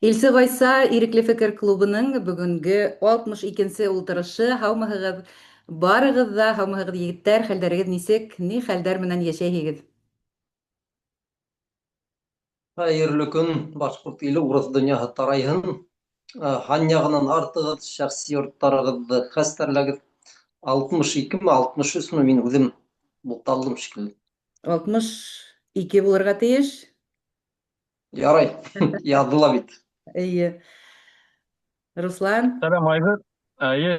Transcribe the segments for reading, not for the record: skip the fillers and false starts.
Илсе Гайса Ирекле Фекер клубының бүгінгі 62-нче ултырышы һаумыһыгыз барыгыз да һаумыһыгыз егеттәр хәлдәрегез нисек, ни хәлдәр менән яшәйһегез? Хәерле көн, башҡорт иле, урыҫ донъяһы тарайһын. Хан яғынан артығыҙ, шәхси йорттарығыҙҙы хәстәрләгеҙ. 62-ме, 63-ме, мин үҙем буталдым шикелле. 62 булырга тейеш. Ярай, яҙҙы ла бит. Әйе. Руслан, Сәлам Айгөл.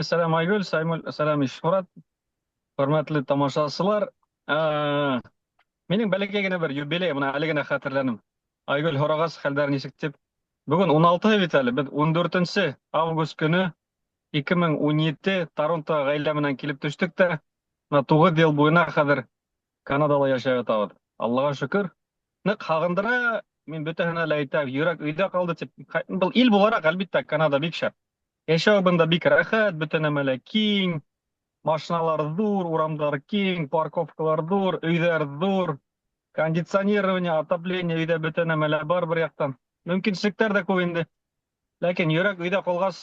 Сәлам Айгөл, сәлам Ишмурат. Хөрмәтле тамашасылар. Минең бәләкәй генә бер юбилей, менә әле генә хәтерләнем. Айгөл һорагас, хәлдәр нисек дип. Бүген 16 бит әле, без 14 август көне 2017 Торонто гаилә менән килеп төштек тә, 9 ел буена хәзер Канадада яшәп ятабыз. Аллага шөкер. Нык һагындыра, мин бөтәһенә лә әйтәм, йөрәк өйдә калды дип. Был ил буларак, әлбиттә, Канада бик шәп. Яшәү бында бик рәхәт, бөтә нәмәләр киң, машиналар зур, урамдар киң, парковкалар зур, өйҙәр зур, кондиционирование, отопление өйҙә бөтә нәмәләр бар бер яҡтан. Мөмкинселектәр дә күп инде. Ләкин йөрәк өйҙә ҡалғас,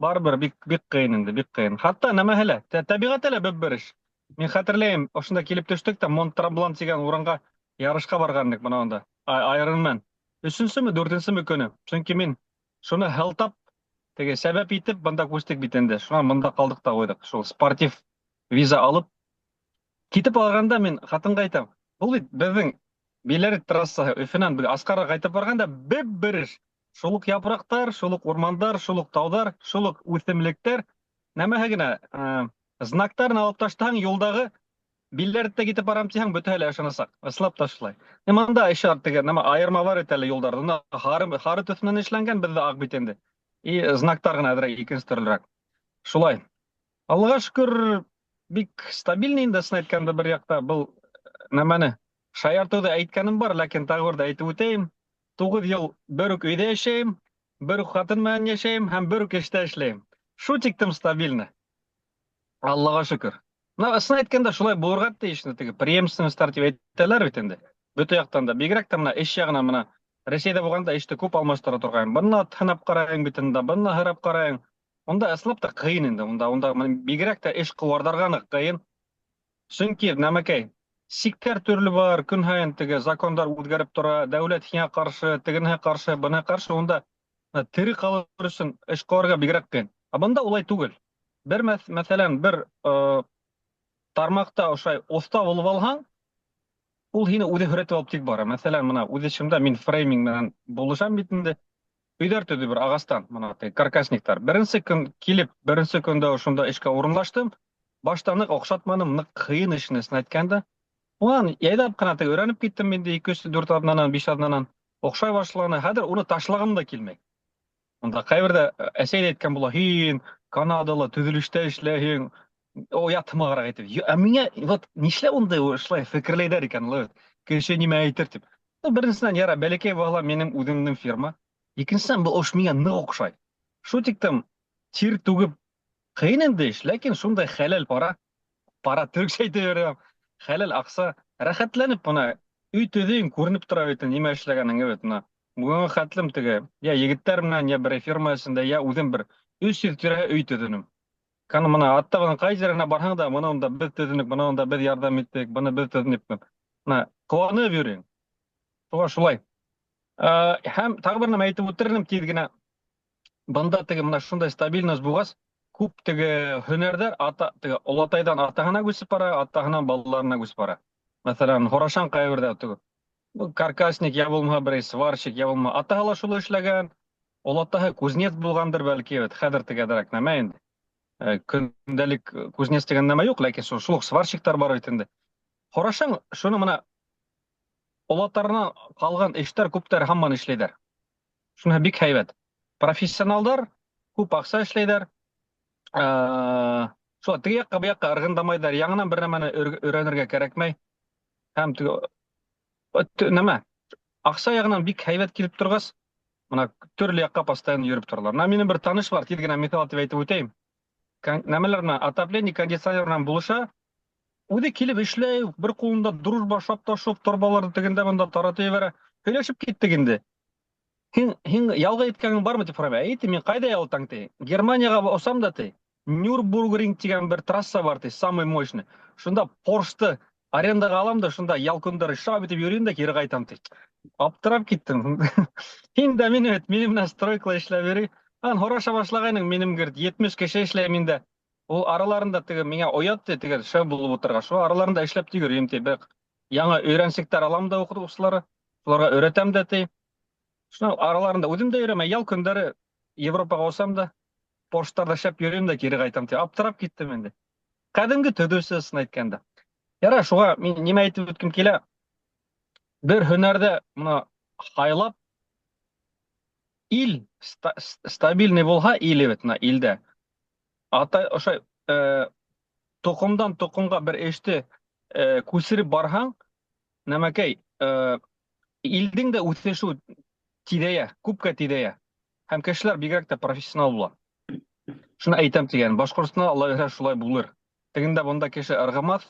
барыбер бик ҡыйын инде, бик ҡыйын. Хатта нәмәһе лә, тәбиғәте лә бер эш. Мин хәтерләйем, ошонда килеп төштөк тә Монтраблан тигән урынға ярышҡа барғанбыҙ бына унда. Ironman. 3-ме, 4-ме көнө. Сөнки мин шуны һылтап, теге сәбәп итеп, бында күстек бит инде. Шунан бында ҡалдыҡ та ҡуйҙыҡ. Шул спортив виза алып, китеп алғанда мин ҡатынға әйтәм, был бит беҙҙең Биләр трассаһы Өфөнән Аскарға ҡайтып барғанда бер эш. Шул уҡ япраҡтар, шул уҡ урмандар, шул уҡ тауҙар, шул уҡ үҫемлектәр. Нәмәһе генә знактарын алып таштаһаң, юлдағы Билләрдә китеп барам тиһәң, бөтәһе лә ышанасаҡ. Ыслап ташлай. Мында ишар теге нәмә айырма бар ит әле юлдарда. Һары төҫөнән эшләнгән, беҙҙә аҡ бит инде. И знактар ғына әҙерәк икенсе төрлөрәк. Шулай. Аллаға шөкөр, бик стабильный инде, ысын әйткәндә, бер яҡта был нәмәне шаяртыуҙы әйткәнем бар, ләкин тағы бер ҙә әйтеп үтәйем. 9 йыл бер үк өйҙә йәшәйем, бер үк ҡатын менән йәшәйем һәм бер үк эштә эшләйем. Шу тиктем стабильны. Аллаға шөкөр. Ысын әйткәндә, шулай булырға тейеш, теге преемственностьтар тип әйтәләр бит инде. Бөтә яҡтан да, бигерәк тә мына эш яғынан, мына Рәсәйҙә булғанда эште күп алмаштыра торғайым. Бына һынап ҡарайың бит инде, бына һырап ҡарайың. Унда ыслап та ҡыйын инде. Унда бигерәк тә эш ҡыуарҙарға ныҡ ҡыйын. Сөнки нәмәкәй, сиктәр төрлө бар, көн һайын теге закондар үҙгәреп тора, дәүләт һиңә ҡаршы, тегенеһе ҡаршы, бына ҡаршы, унда тере ҡалыр өсөн эш ҡыуарга бигерәк ҡыйын. Бында улай түгел. Бер мәҫәлән, бер тармаҡта ошай оҫта булып алһаң, ул һине үҙе һөйрәтеп алып тик бара. Мәҫәлән, мына үҙ эшемдә мин фрейминг менән булышам бит инде. Өйҙәр төҙөй бер ағастан, мына каркасниктар. Беренсе көн килеп, беренсе көндә ошонда эшкә урынлаштым. Башта ныҡ оҡшатманым, ныҡ ҡыйын эшне әйткәндә. Унан яйлап ҡына өйрәнеп киттем инде 2-4 аҙнанан, 5 аҙнанан. Оҡшай башланы. Хәҙер уны ташлағым да килмәй. Унда ҡайберҙә әсәй ҙә әйткән була, һин Канадала төҙөлөштә эшләйһең, оятмағыраҡ итеп. Миңә вот нишлә ундай ошолай фекерләйҙәр икән, кеше нимә әйтер тип. Беренсенән, яра, бәләкәй булһа минең үҙемдең фирма. Икенсенән, был эш миңә ныҡ оҡшай. Шу тиктем тир түгеп ҡыйын инде эш, ләкин шундай хәләл пара төрөксә әйтеп бирәм. Хәләл аҡса, рәхәтләнеп бына өй төҙөйөң, күренеп тора бит нимә эшләгәнең, бит бына. Бүгөнгә хәтлем теге, я егеттәр менән, я бер фирма эсендә, я үҙем бер 300 тирәһе өй төҙөнөм. Каны мына аттағының ҡай җиренә барһаң да, бына унда беҙ төҙөнөк, бына унда беҙ ярҙам иттек, бына беҙ төҙөнөк. Мына ҡыуанып йөрөйөң. Шуға шулай. Һәм тағы бер нәмә әйтеп үтерһем тиҙ генә. Бында теге мына шундай стабильность булғас, күп теге һөнәрҙәр теге олатайҙан атаһына күсеп бара, атаһынан балаларына күсеп бара. Мәҫәлән, Һорашан ҡайберҙә теге каркасник, я булмаһа берәй сварщик, я булмаһа атаһы ла шул эшләгән, олатаһы кузнец булғандыр бәлки, хәҙер тегәҙерәк нәмә инде. Көндәлек кузнец дигән нәмә юҡ, ләкин шул уҡ сварщиктар бар бит инде. Һорашаң, шуны мына олатарынан ҡалған эштәр күптәр һаман эшләйҙәр. Шуны бик һәйбәт. Профессионалдар күп аҡса эшләйҙәр. Шулай теге яҡҡа, был яҡҡа ырғындамайҙар. Яңынан бер нәмәне өйрәнергә кәрәкмәй. Һәм нәмә, аҡса яғынан бик һәйбәт килеп торғас, мына төрлө яҡҡа постоянно йөрөп торалар. Минең бер таныш бар, тиҙ генә миҫал итеп әйтеп үтәйем. Нәмәләр менән отопление, кондиционер менән булыша, үҙе килеп эшләй, бер ҡулында дружба, шапташып, торбаларҙы тегендә бында таратып ебәрә. Һөйләшеп киттек инде. Һин ялға иткәнең бармы дип һорам. Әйте, мин кайда ялтаң ти? Германияга осам да ти. Нюрбургринг дигән бер трасса бар ти, самый мощный. Шунда Поршты арендага алам да, шунда ял көндәре шап итеп йөрим дә кире кайтам ти. Аптырап киттем. Һин дә мине минем менән стройкла эшләп йөри. Ан һораша башлагайның минем герт 70 кеше эшләм инде. Ул араларында теге миңа оят ти, теге шәп булып утырга. Шу араларында эшләп йөрим ти. Бер яңа өйрәнсектәр алам да укытучылары. Шуларга өйрәтәм дә ти. Шуның араларында үзем дә йөрәм, ял көндәре Европага осам да, Порштарда шәп йөрим дә кире кайтам ти. Аптырап киттем инде. Кадимге төдүсесын әйткәндә. Яра, шуга мин нимә әйтеп үткем килә? Бер һөнәрдә моны хайлап ил стабильный булһа, ил бит, илдә. Ата ошай токымдан токымга бер эште күсереп барһаң, нәмәкәй, илдең дә үсеше тидәя, күпкә тидәя. Һәм кешеләр бигрәк тә профессионал була. Шуны әйтәм дигән, Башкортстанда Алла әйтә шулай булыр. Тегендә бунда кеше ыргымас,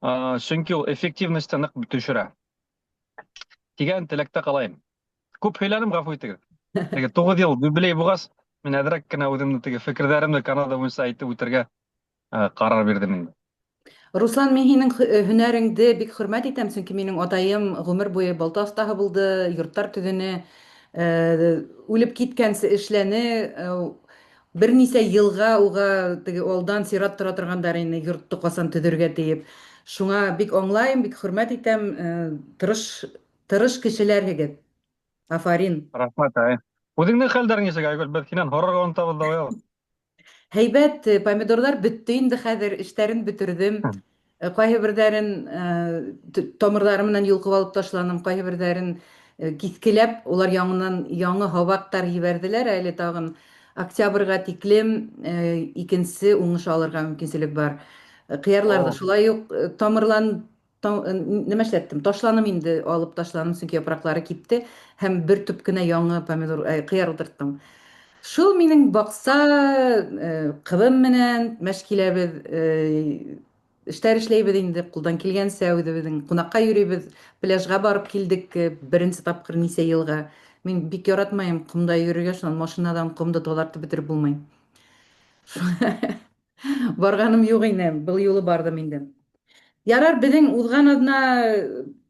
чөнки ул эффективностьны нык төшерә. Дигән теләктә калайм. Күп һөйләнем, гафу итегез. Теге 9 ел юбилей булгас, мин әдрәк кенә үземне теге фикерләремне Канада буенча әйтеп үтәргә карар бирдем инде. Руслан, мин һинең һөнәреңде бик хөрмәт итәм, чөнки минең атайым гомер буе балта остаһы булды, йорттар төҙөнө, үлеп киткәнсе эшләне, бернисә йылға уға теге алдан сират тора торгандар инде йортты касан төҙөргә тиеп. Шуңа бик аңлайым, бик хөрмәт итәм, тырыш кешеләрһегеҙ. Афарин. Рахмәт, Үзеңнең хәлдәрең нисек, Айгөл? Беҙ һинән һорарға онтабыҙ да оялып. Һәйбәт, помидорлар бөттө инде хәҙер, эштәрен бөтөрҙөм. Ҡайһы берҙәрен тамырҙары менән йолҡоп алып ташланым, ҡайһы берҙәрен киҫкеләп, улар яңынан яңы һабаҡтар ебәрҙеләр, әле тағын октябрға тиклем икенсе уңыш алырға мөмкинселек бар. Ҡыярларҙы шулай уҡ нәмә эшләттем, ташланым инде, алып ташланым, сөнки япраҡлары кипте, һәм бер төп кенә яңы помидор, ҡыяр ултырттым. Шул минең баҡса, ҡыҙым менән мәшкиләбеҙ, эштәр эшләйбеҙ инде, ҡулдан килгәнсә үҙебеҙҙең ҡунаҡҡа йөрөйбөҙ, пляжға барып килдек беренсе тапҡыр нисә йылға. Мин бик яратмайым ҡомда йөрөргә, шунан машинадан ҡомды таҙартып бөтөрөп булмай. Барғаным юҡ ине, был юлы барҙым инде. Ярар, беҙҙең уҙған аҙна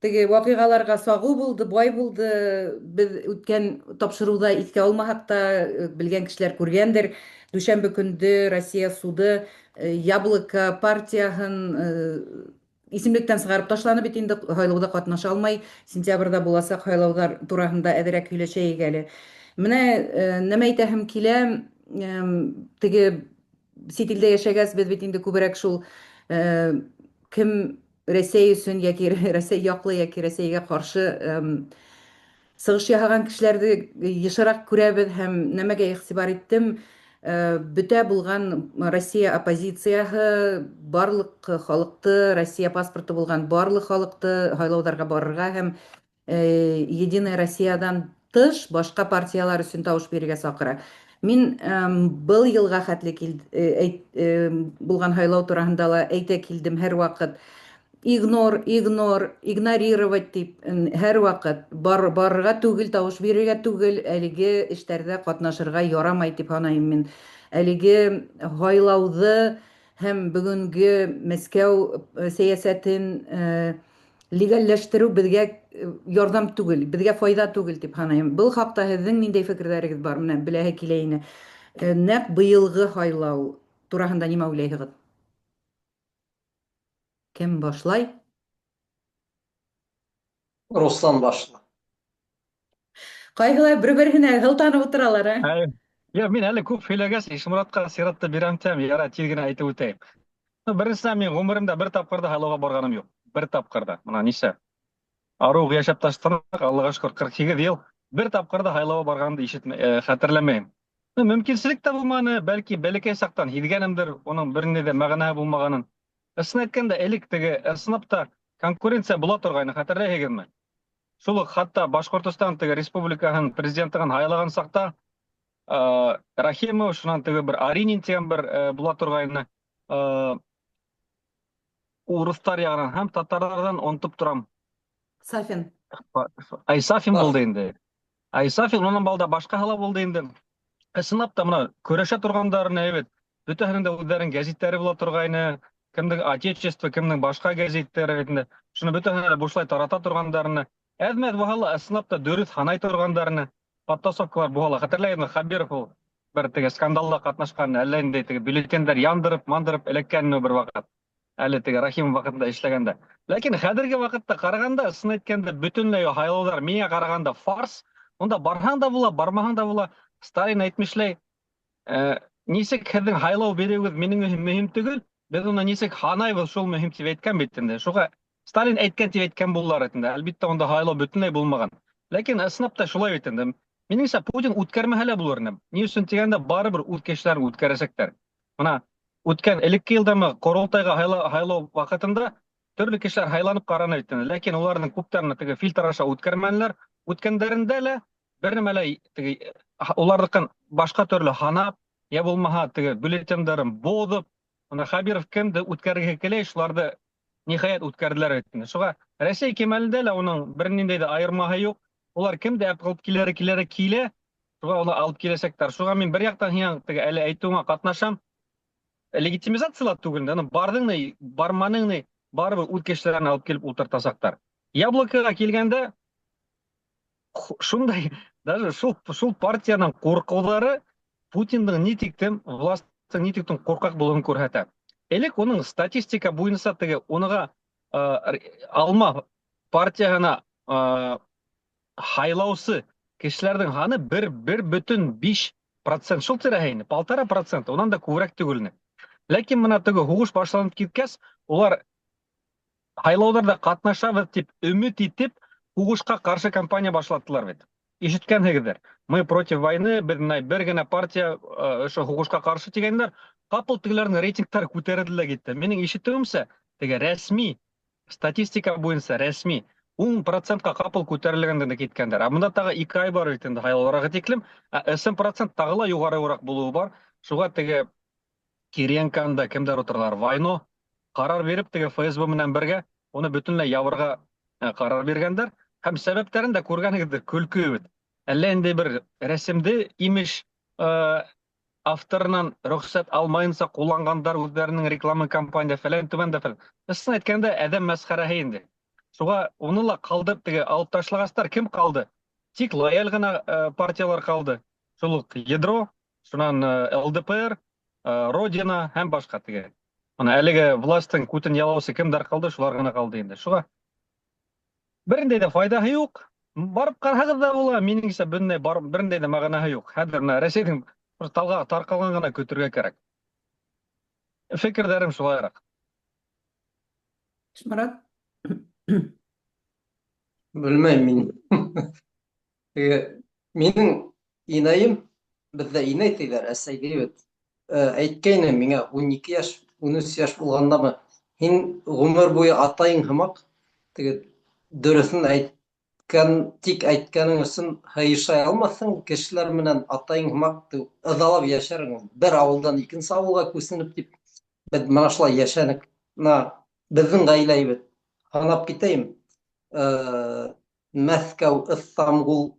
теге ваҡиғаларға сағыу булды, бай булды. Беҙ үткән тапшырыуҙа иҫкә алмаһаҡ та, белгән кешеләр күргәндер. Дүшәмбе көндө Россия суды Яблоко партияһын исемлектән сығарып ташланы бит инде, һайлауҙа ҡатнаша алмай. Сентябрҙа буласаҡ һайлауҙар тураһында әҙерәк һөйләшәйек әле. Менә нәмә әйтәһем килә, теге сит илдә йәшәгәс, беҙ бит инде күберәк шул кем Рәсәй өсөн, йәки Рәсәй яҡлы, йәки Рәсәйгә ҡаршы сығыш яһаған кешеләрҙе йышыраҡ күрәбеҙ һәм нәмәгә иғтибар иттем. Бөтә булған Россия оппозицияһы барлыҡ халыҡты, Россия паспорты булған барлыҡ халыҡты һайлауҙарға барырға һәм Единая Россиядан тыш башҡа партиялар өсөн тауыш бирергә саҡыра. Мин был йылға хәтле булған һайлау тураһында ла әйтә килдем һәр ваҡыт. Игнорировать тип, һәр ваҡыт барырға түгел, тауыш бирергә түгел, әлеге эштәрҙә ҡатнашырға ярамай тип һанайым мин. Әлеге һайлауҙы һәм бөгөнгө Мәскәү сәйәсәтен легалләштереү беҙгә ярҙам түгел, беҙгә файҙа түгел тип һанайым. Был хаҡта һеҙҙең ниндәй фекерҙәрегеҙ бар? Менә беләһе килә ине. Нәҡ быйылғы һайлау тураһында нимә уйлайһығыҙ? Кем башлай? Руслан башла. Ҡайһылай бер-береһенә һылтанып ултыралар, Мин әле күп һөйләгәс, Ишморатҡа сиратты бирәм тәм, яра тиҙ генә әйтеп үтәйем. Беренсенән, мин ғүмеремдә бер тапҡырҙа һайлауға барғаным юҡ. Бер тапҡырҙа. Мына нисә? Арыуҡ йәшәп таштаныҡ, Аллаға шөкөр, 48 йыл. Бер тапҡырҙа һайлауға барғанымды хәтерләмәйем. Мөмкинселек тә булманы, бәлки бәләкәй саҡтан һиҙгәнемдер, уның бер ниндәй мәғәнәһе булмағанын. Ысын әйткәндә, элек теге сынапта конкуренция була торғайны, хәтерләйһегеҙме? Шул уҡ хатта Башҡортостан теге республикаһын президентлығын һайлаған саҡта Рахимов, шунан теге бер Аринин тигән бер була торғайны. Урыҫтар яғынан һәм татарҙарҙан онтоп торам. Сафин. Сафин булды инде. Сафин онан балда башка hala булды инде. Ысынлап та мына көрәшә торгандарына әйбет. Бөтәһенең дә үзләренең гәзитләре була торгайны, кемнең Отечество, кемнең башка гәзитләре битендә. Шуны бөтәһенә дә бушлай тарата торгандарына, әзмәт бу hala ысынлап та дөрес ханай торгандарына, подтасовкалар бу hala. Хәтерләйме, Хабиров ул бер теге скандалда катнашкан, әллә инде теге бюллетеньдәр яндырып, мандырып элеккәнне бер вакыт. Әле теге Рахимов вакытында эшләгәндә. Ләкин хәзерге вакытта караганда, ысын әйткәндә, бөтенләй хайлаулар миңа караганда фарс. Онда барһаң да була, бармаһаң да була. Сталин әйтмешләй, нисек һеҙҙең һайлау биреүегеҙ минең өчен мөһим түгел, беҙ уны нисек һанайбыҙ, шул мөһим тип әйткән бит инде. Шуға Сталин әйткән тип әйткән булалар инде. Әлбиттә, онда һайлау бөтөнләй булмаған. Ләкин ысынлап та шулай бит инде. Минеңсә, Путин үткәрмәһә лә булыр ине. Ни өсөн тигәндә, барыбер үҙ кешеләрен үткәрәсәктәр. Мына үткән элекке йылдамы Ҡоролтайға һайлау ваҡытында төрлө кешеләр һайланып ҡараны бит инде. Ләкин уларҙың күптәренә теге фильтр аша үткәрмәнеләр. Үткәндәрендә лә бер нәмә лә теге уларҙыҡын башҡа төрлө һанап, я булмаһа теге бюллетендарын боҙоп, ана Хабиров кемде үткәргеһе килә, шуларҙы ниһайәт үткәрҙеләр бит инде. Шуға Рәсәй кимәлендә лә уның бер ниндәй ҙә айырмаһы юҡ. Улар кемде алып килә, шуға уны алып киләсәктәр. Шуға мин бер яҡтан һиңә теге әле әйтеүеңә ҡатнашам. Легитимизация түгел, барҙың ни, барманың ни, барыбер үҙ кешеләрен алып килеп ултыртасаҡтар. Яблокоға килгәндә, шундай, даже шул партияның ҡурҡыуҙары Путиндың ни тиктем, властың ни тиктем ҡурҡаҡ булыуын күрһәтә. Элек уның статистика буйынса теге уныға алма партияһына һайлаусы кешеләрҙең һаны 1,5%, шул тирәһе ине, 1,5%, унан да күберәк түгел ине. Ләкин мына теге һуғыш башланып киткәс, улар һайлауҙарҙа ҡатнашабыҙ тип өмөт итеп, һуғышҡа ҡаршы кампания башлаттылар бит. Ишеткәнһегеҙҙер. Мы против войны, бер генә партия ошо һуғышҡа ҡаршы тигәндәр, ҡапыл тегеләрҙең рейтингтары күтәрелде лә китте. Минең ишетеүемсә, теге рәсми статистика буйынса рәсми 10%-ка ҡапыл күтәрелгәндән киткәндәр. Ә бында тағы 2 ай бар бит инде һайлауҙарға тиклем, ысын процент тағы ла юғарыраҡ булыуы бар. Шуға теге Кириенкода кемдәр утыралар? Вайно ҡарар биреп, теге ФСБ менән бергә уны бөтөнләй ябырға ҡарар биргәндәр. Һәм сәбәптәрен дә күргәнегеҙҙер, көлкө бит. Әллә инде бер рәсемде имеш авторынан рөхсәт алмайынса ҡулланғандар үҙҙәренең реклама кампания фәлән түбән дә фәлән. Ысын әйткәндә, әҙәм мәсхәрәһе инде. Шуға уны ла ҡалдырып теге алып ташлағастар, кем ҡалды? Тик лояль ғына партиялар ҡалды. Шул уҡ ядро, шунан ЛДПР, Родина һәм башҡа теге. Ана әлеге властың күтен ялаусы кемдәр ҡалды? Шулар ғына ҡалды инде. Шуға бер ниндәй ҙә файдаһы юҡ. Барып ҡараһағыҙ ҙа була, минеңсә бер ниндәй ҙә мәғәнәһе юҡ. Хәҙер Рәсәйҙең талға тарҡалған ғына көтөргә кәрәк. Фекерҙәрем шулайыраҡ. Шмарат? Белмәйем мин. Минең инәйем, беҙҙә инәй тиҙәр, әсәйҙе бит. Әйткәйне миңә 12 йәш, 13 йәш булғандамы, һин ғүмер буйы атайың һымаҡ, теге дөрөҫөн әйткән, тик әйткәнең өсөн һыйышай алмаҫһың, кешеләр менән атайың һымаҡ ыҙалап йәшәрһең. Бер ауылдан икенсе ауылға күсенеп тип, беҙ мына шулай йәшәнек. Беҙҙең ғаилә бит. Һанап китәйем. Мәскәү, Ыҫтамбул,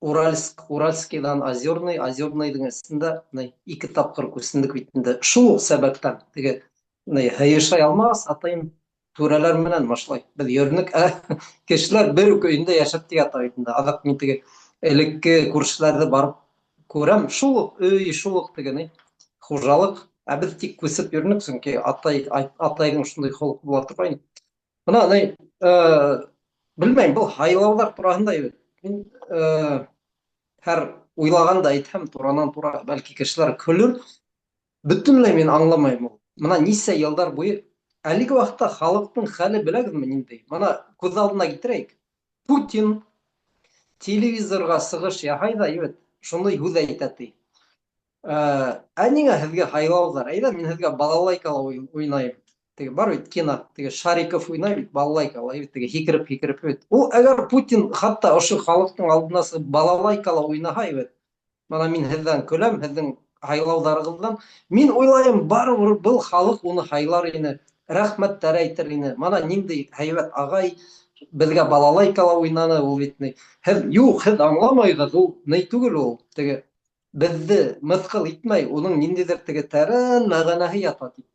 Уральскийҙан Озерный, Озерныйҙың эсендә 2 тапҡыр күсендек бит инде. Шул сәбәптән теге һыйышай алмағас, атайым түрәләр менән машлай. Беҙ йөрөнөк, кешеләр бер үк өйөндә йәшәп ята бит инде. Аҙаҡ мин теге элекке күршеләрҙе барып күрәм. Шул уҡ өй, шул уҡ теге хужалыҡ. Ә беҙ тик күсеп йөрөнөк, сөнки атайҙың шундай холоҡ була торғайны. Бына белмәйем, был һайлауҙар тураһында мин һәр уйлағанда әйтһәм, туранан-тура бәлки кешеләр көлөр. Бөтөнләй мин аңламайым ул. Мына нисә йылдар буйы әлеге ваҡытта халыҡтың хәле беләгеҙме ниндәй? Мына күҙ алдына китерәйек. Путин телевизорға сығыш яһай ҙа, шундай һүҙ әйтә ти. Ә ниңә һеҙгә һайлауҙар? Әйҙә, мин һеҙгә балалайкала уйнайым. Теге бар бит кино, теге Шариков уйнай бит балалайкала, теге һикереп бит. Ул әгәр Путин хатта ошо халыҡтың алдына сығып балалайкала уйнаһа, мана мин һеҙҙән көләм, һеҙҙең һайлауҙарығыҙҙан. Мин уйлайым, барыбер был халыҡ уны һайлар ине, рәхмәттәр әйтер ине. Мана ниндәй һәйбәт ағай, безгә балалайкала уйнаны ул бит ни. Юк, һез аңламайсыз, ул ни түгел ул. Теге безне мыскыл итмәй, уның ниндидер теге тәрән мәгънәһе ята дип.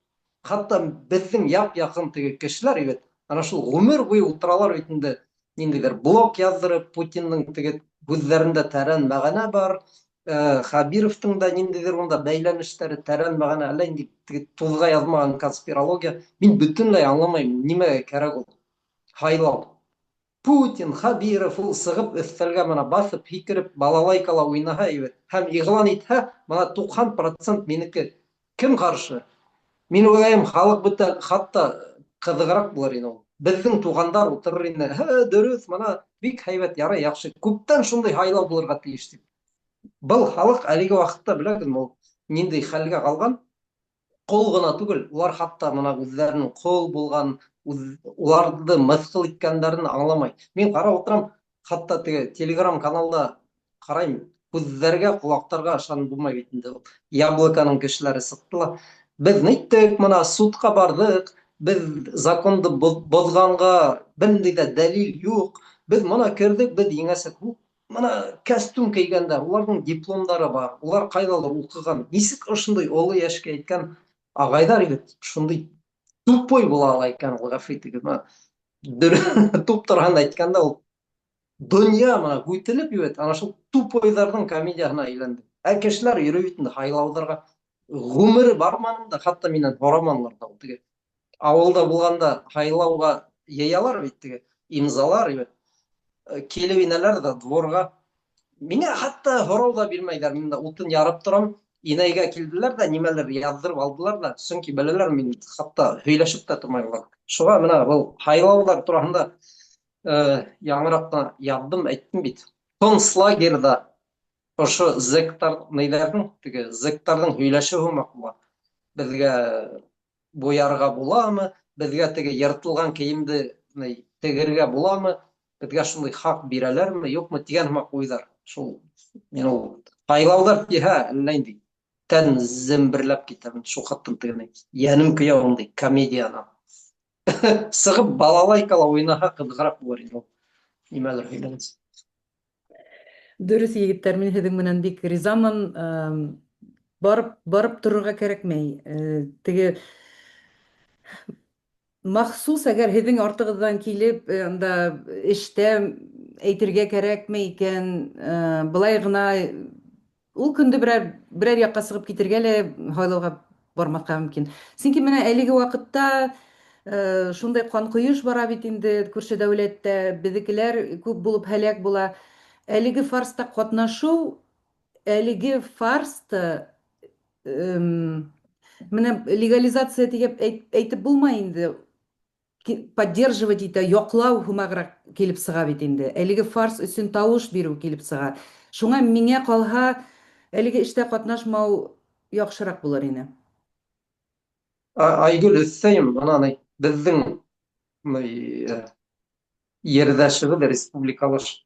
Хатта безнең яп-якын теге кешеләр бит, ана шул гомер буе утыралар бит инде. Ниндидер блог яздырып, Путинның теге күзләрендә тәрән мәгънә бар. Хабировтың да ниндидер унда бәйләнешләре тәрән мәгънә, әллә инде теге тузга язмаган конспирология. Мин бөтенләй аңламыйм, нимәгә кирәк ул һайлау. Путин, Хабиров ул сығып өҫтәлгә менә баҫып, һикереп, балалайкала уйнаһа ибет, һәм иғлан итһә, менә 90% минеке. Кем ҡаршы? Мин уйлайым, халыҡ бөтә хатта ҡыҙығыраҡ булыр ине ул. Беҙҙең туғандар ултырыр ине, дөрөҫ, мына бик һәйбәт, ярай, яҡшы. Күптән шундай һайлау булырға тейеш тип. Был халыҡ әлеге ваҡытта беләгеҙме, ул ниндәй хәлгә ҡалған? Ҡол ғына түгел, улар хатта мына үҙҙәренең ҡол булған, уларҙы мыҫҡыл иткәндәрен аңламай. Мин ҡарап ултырам, хатта теге Телеграм каналда ҡарайым, күҙҙәргә, ҡолаҡтарға ышанып булмай бит инде. Яблоканың кешеләре сыҡты ла, беҙ ниттек, мына судҡа барҙык, беҙ законды боҙғанға бер ниндәй ҙә дәлил юҡ, беҙ мына керҙек, беҙ еңәсәк. Мына костюм кейгәндәр, уларҙың дипломдары бар, улар ҡайҙалыр уҡыған. Нисек ошондай оло йәшкә еткән ағайҙар бит шундай тупой була ала икән ул, ғәфү итегеҙ. Туп тураһында әйткәндә, ул донъя мына һүтелеп бит, ана шул тупойҙарҙың комедияһына әйләнде. Кешеләр йөрөй бит инде һайлауҙарға. Ғүмере барманы да, хатта минән һораманылар да. Теге ауылда булғанда һайлауға йыялар бит, теге имзалар бит. Килеп инәләр ҙә дворға. Миңә хатта һорау ҙа бирмәйҙәр. Мин утын ярып торам, инәйгә килделәр ҙә нимәлер яҙҙырып алдылар да, сөнки беләләр, мин хатта һөйләшеп тә тормайым. Шуға менә был һайлауҙар тураһында яңыраҡ та яҙҙым, әйттем бит. Концлагерҙа ошо зэктарҙың, теге зэктарҙың һөйләшеү һымаҡ була. Беҙгә буярға буламы, беҙгә теге йыртылған кейемде тегергә буламы, беҙгә шундай хаҡ бирәләрме, юҡмы тигән һымаҡ уйҙар. Шул мин ул һайлауҙар тиһә, әллә инде тән земберләп китәм. Шул хаттан тегене йәнем көйә ундай комедияна. Сығып балалайкала уйнаһа ҡыҙығыраҡ булыр ине ул. Нимәлер һөйләгәс. Дөрөҫ, егеттәр, мин һеҙҙең менән бик ризамын. Барып торорға кәрәкмәй. Теге махсус, әгәр һеҙҙең артығыҙҙан килеп, анда эштә әйтергә кәрәкме икән, былай ғына ул көндө берәр яҡҡа сығып китергә лә һайлауға бармаҫҡа мөмкин. Сөнки менә әлеге ваҡытта шундай ҡанҡойош бара бит инде күрше дәүләттә, беҙҙекеләр күп булып һәләк була. Әлеге фарста ҡатнашыу, әлеге фарсты менә легализация тигәп әйтеп булмай инде. Поддерживать итә, яҡлау һымағыраҡ килеп сыға бит инде. Әлеге фарс өсөн тауыш биреү килеп сыға. Шуңа миңә ҡалһа, әлеге эштә ҡатнашмау яҡшыраҡ булыр ине. Айгөл, өҫтәйем, ана беҙҙең ерҙәшебеҙ республикалаш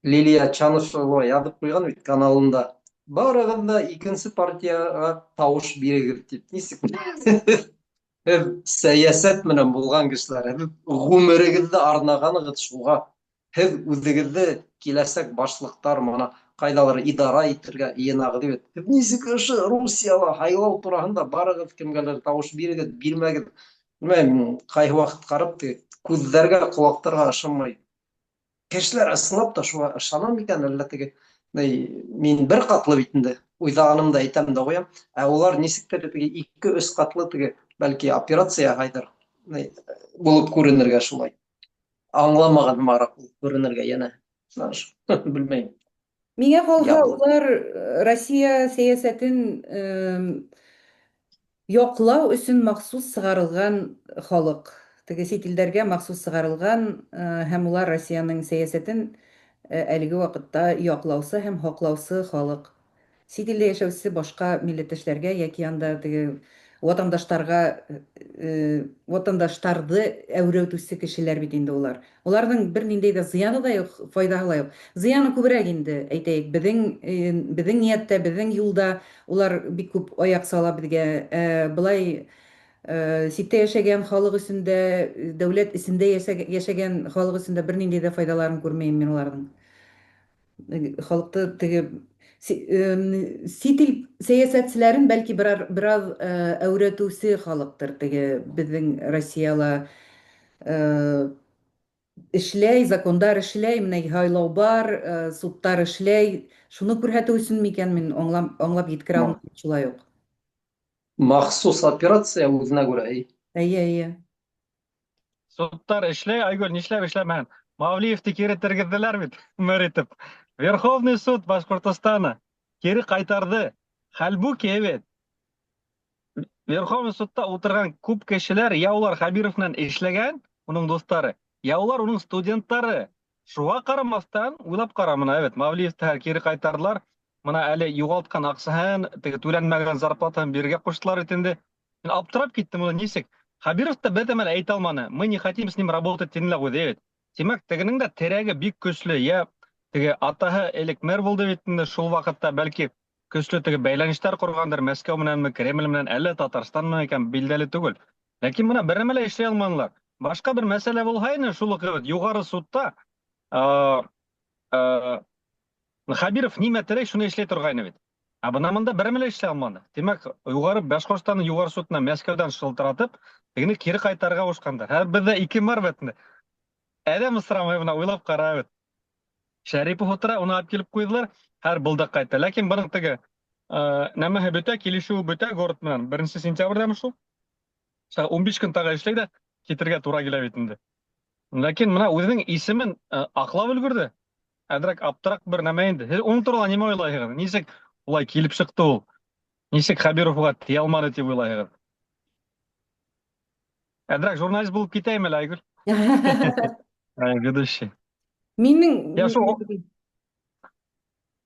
Лилия Чанышева яҙып ҡуйған бит каналында. Барығыҙ ҙа икенсе партияға тауыш бирегеҙ тип. Нисек? Һеҙ сәйәсәт менән булған кешеләр, һеҙ ғүмерегеҙҙе арнағанығыҙ шуға. Һеҙ үҙегеҙҙе киләсәк башлыҡтар, мана ҡайҙалыр идара итергә йыйынағыҙ бит. Һеҙ нисек ошо Русияла һайлау тураһында барығыҙ, кемгәлер тауыш бирегеҙ, бирмәгеҙ. Белмәйем, ҡайһы ваҡыт ҡарап, күҙҙәргә, ҡолаҡтарға ышанмай. Кешеләр ысынлап та шуға ышана микән, әллә теге мин бер ҡатлы бит инде уйҙағанымды әйтәм дә ҡуям, ә улар нисектер 2-3 ҡатлы теге бәлки операция һайҙыр булып күренергә шулай. Аңламаған һымағыраҡ булып күренергә йәнә. Белмәйем. Миңә ҡалһа, улар Россия сәйәсәтен яҡлау өсөн махсус сығарылған халыҡ. Теге сит илдәргә махсус сығарылған һәм улар Россияның сәйәсәтен әлеге ваҡытта яҡлаусы һәм һаҡлаусы халыҡ. Сит илдә йәшәүсе башҡа милләттәшләргә йәки анда теге ватандаштарҙы әүрәтеүсе кешеләр бит инде улар. Уларҙың бер ниндәй ҙә зыяны да юҡ, файҙаһы ла юҡ. Зыяны күберәк инде, әйтәйек, беҙҙең ниәттә, беҙҙең юлда улар бик күп аяҡ сала беҙгә. Былай Ситтә яшәгән халык өсендә, дәүләт исендә яшәгән халык өсендә бернинди дә файдаларын күрмәйм мин уларның. Халыкты теге сит ил сәясәтчеләрен бәлки бераз әүрәтүсе халыктыр теге безнең Россияла э, эшләй, закондар эшләй, менә һайлау бар, судтар эшләй. Шуны күрһәтү өчен микән мин аңлап җиткерә Ма- алмыйм шулай ук. Махсус операция үзенә күрә. Әйе, әйе. Судтар эшләй, Айгөл, нишләп эшләмәгән? Мавлиевты кире тергеҙҙеләр бит, мэр итеп. Верховный суд Башҡортостана кире ҡайтарҙы. Хәлбуки, бит, Верховный судта ултырған күп кешеләр я улар Хәбиров менән эшләгән, уның дуҫтары, я улар уның студенттары. Шуға ҡарамаҫтан, уйлап ҡара мына, Мавлиевты кире ҡайтарҙылар. Мына әле юғалтҡан аҡсаһын, теге түләнмәгән зарплатаһын бирергә ҡуштылар бит инде. Мин аптырап киттем, уны нисек? Хәбиров та бер нәмә лә әйтә алманы. Мы не хотим с ним работать, тине лә ҡуйҙы, бит. Тимәк, тегенең дә терәге бик көслө. Я теге атаһы элек мэр булды бит инде, шул ваҡытта бәлки көслө теге бәйләнештәр ҡорғандыр Мәскәү менәнме, Кремль менән, әллә Татарстанмы икән, билдәле түгел. Ләкин бына бер нәмә лә эшләй алманылар. Башҡа бер мәсьәлә булһа ине, шул уҡ юғары судта Хәбиров нимә теләй, шуны эшләй торғайны бит. Ә бына мында бер нәмә лә эшләй алманы. Тимәк, юғары Башҡортостанның юғары судына Мәскәүҙән шылтыратып, тегене кире ҡайтарырға ҡушҡандар. Һәр беҙҙә ике мэр бит инде. Әҙәм осрамай, бына уйлап ҡара бит. Шәрипов утыра, уны алып килеп ҡуйҙылар, һәр булдыҡ ҡайта. Ләкин бының теге нәмәһе бөтә, килешеүе бөтә город менән. 1 сентябрьдәме шул? 15 көн тағы эшләй ҙә китергә тура килә бит инде. Ләкин мына үҙенең исемен аҡлап өлгөрҙө. Әҙерәк аптыраҡ бер нәмә инде. Һеҙ уның турала нимә уйлайһығыҙ? Нисек улай килеп сыҡты ул? Нисек Хәбиров уға тейә алманы тип уйлайһығыҙ? Әҙерәк журналист булып китәйме лә, Айгөл? Ведущий. Минең Я шул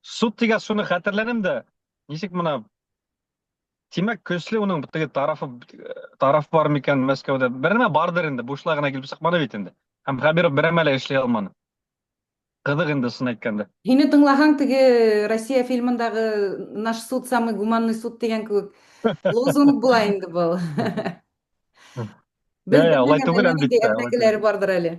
суд тигәс шуны хәтерләнем дә. Нисек мына тимәк көслө уның теге тараф бар микән Мәскәүдә? Бер нәмә бардыр инде, бушлай гына килеп сыҡманы бит инде. Һәм Хәбиров бер нәмә лә эшләй алманы. Ҡыҙыҡ инде, ысын әйткәндә. Һине тыңлаһаң, теге Россия фильмындағы «Наш суд самый гуманный суд» дигән кеүек лозунг була инде был. Без Улай белмәгән түгел, әллә нинди әлбиттә. әрнекеләре бардыр әле.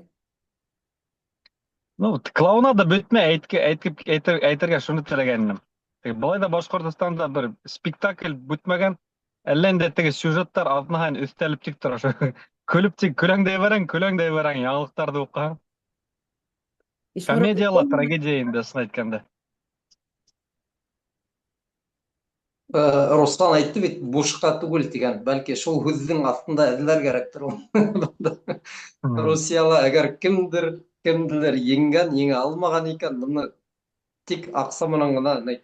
Ну, клоунада бөтмә, әйтергә шуны теләгәнем. Былай да Башҡортостанда бер спектакль бөтмәгән, әллә инде теге сюжеттар аҙна һайын өҫтәлеп тик тора. Көлөп тик көләңдәй бараң, яңылыҡтарҙы уҡыһаң. Комедияла трагедия инде, ысын әйткәндә. Руслан әйтте бит, бушҡа түгел тигән. Бәлки шул һүҙҙең аҫтында эҙләр кәрәктер ул. Русияла әгәр кемдер кемделер еңгән, еңә алмаған икән, быны тик аҡса менән генә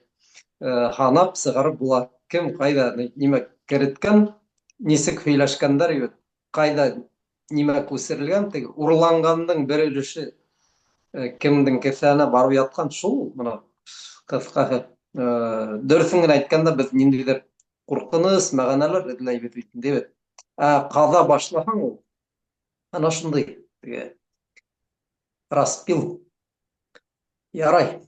һанап сығарып була. Кем ҡайҙа нимә кереткән, нисек һөйләшкәндәр, ҡайҙа нимә күсерелгән, теге урланғандың бер өлөшө кемдең кеҫәһенә барып ятҡан, шул бына ҡыҫҡаһы. Дөрөҫөн генә әйткәндә, беҙ ниндәйҙер ҡурҡыныс мәғәнәләр эҙләйбеҙ бит инде. Ҡаҙа башлаһаң, ул ана шундай распил. Ярай.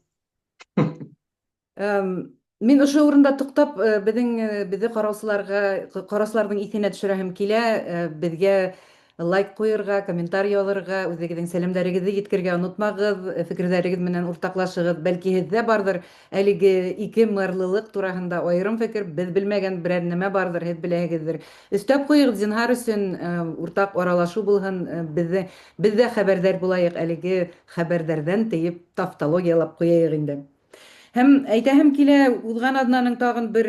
Мин ошо урында туҡтап, беҙҙе ҡараусыларҙың иҫенә төшөрәһем килә. Беҙгә лайк ҡуйырға, комментарий яҙырға, үҙегеҙҙең сәләмдәрегеҙҙе еткергә онотмағыҙ, фекерҙәрегеҙ менән уртаҡлашығыҙ. Бәлки һеҙҙә барҙыр әлеге ике мэрлылыҡ тураһында айырым фекер, беҙ белмәгән берәр нәмә барҙыр, һеҙ беләһегеҙҙер. Өҫтәп ҡуйығыҙ, зинһар өсөн, уртаҡ аралашыу булһын, беҙ ҙә хәбәрҙар булайыҡ, әлеге хәбәрҙәрҙән тейеп тавтологиялап ҡуяйыҡ инде. Һәм әйтәһем килә, уҙған аҙнаның тағын бер...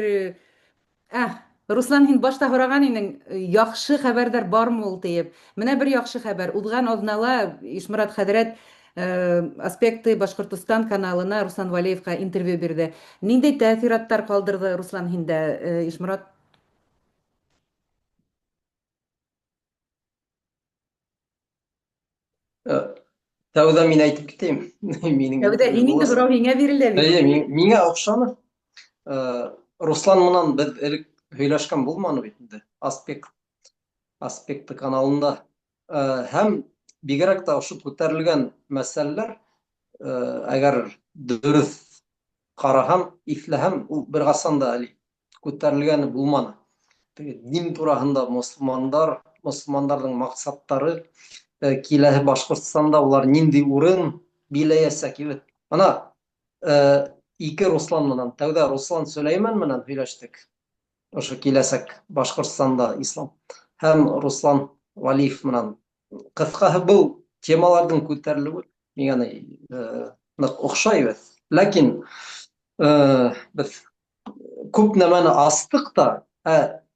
Руслан, һин башта һораған инең, яҡшы хәбәрҙәр бармы ул тиеп. Менә бер яҡшы хәбәр. Уҙған аҙнала Ишморат хәҙрәт «Аспекты Башҡортостан» каналына Руслан Валиевҡа интервью бирҙе. Ниндәй тәьҫораттар ҡалдырҙы, Руслан, һиндә, Ишморат? Тәүҙә мин әйтеп китәйем. Тәүҙә һин инде һорау һиңә бирелә бит. Миңә оҡшаны. Руслан менән беҙ элек һөйләшкән булманы бит инде. Аспекты каналында. Һәм бигерәк тә ошо күтәрелгән мәсьәләләр, әгәр дөрөҫ ҡараһам, иҫләһәм, ул бер ҡасан да күтәрелгәне булманы. Дин тураһында мөселмандардың максаттары, киләһе Башкортстанда улар нинди урын биләясәк ибет. Ана ике Руслан менән, тәүдә Руслан Сөләйман менән һөйләштек. Ошо киләсәк Башкортстанда ислам. Һәм Руслан Валиев менән. Кыскаһы был темалардың күтәрелүе миңа нык охшай бит. Ләкин без күп нәмәне астык та,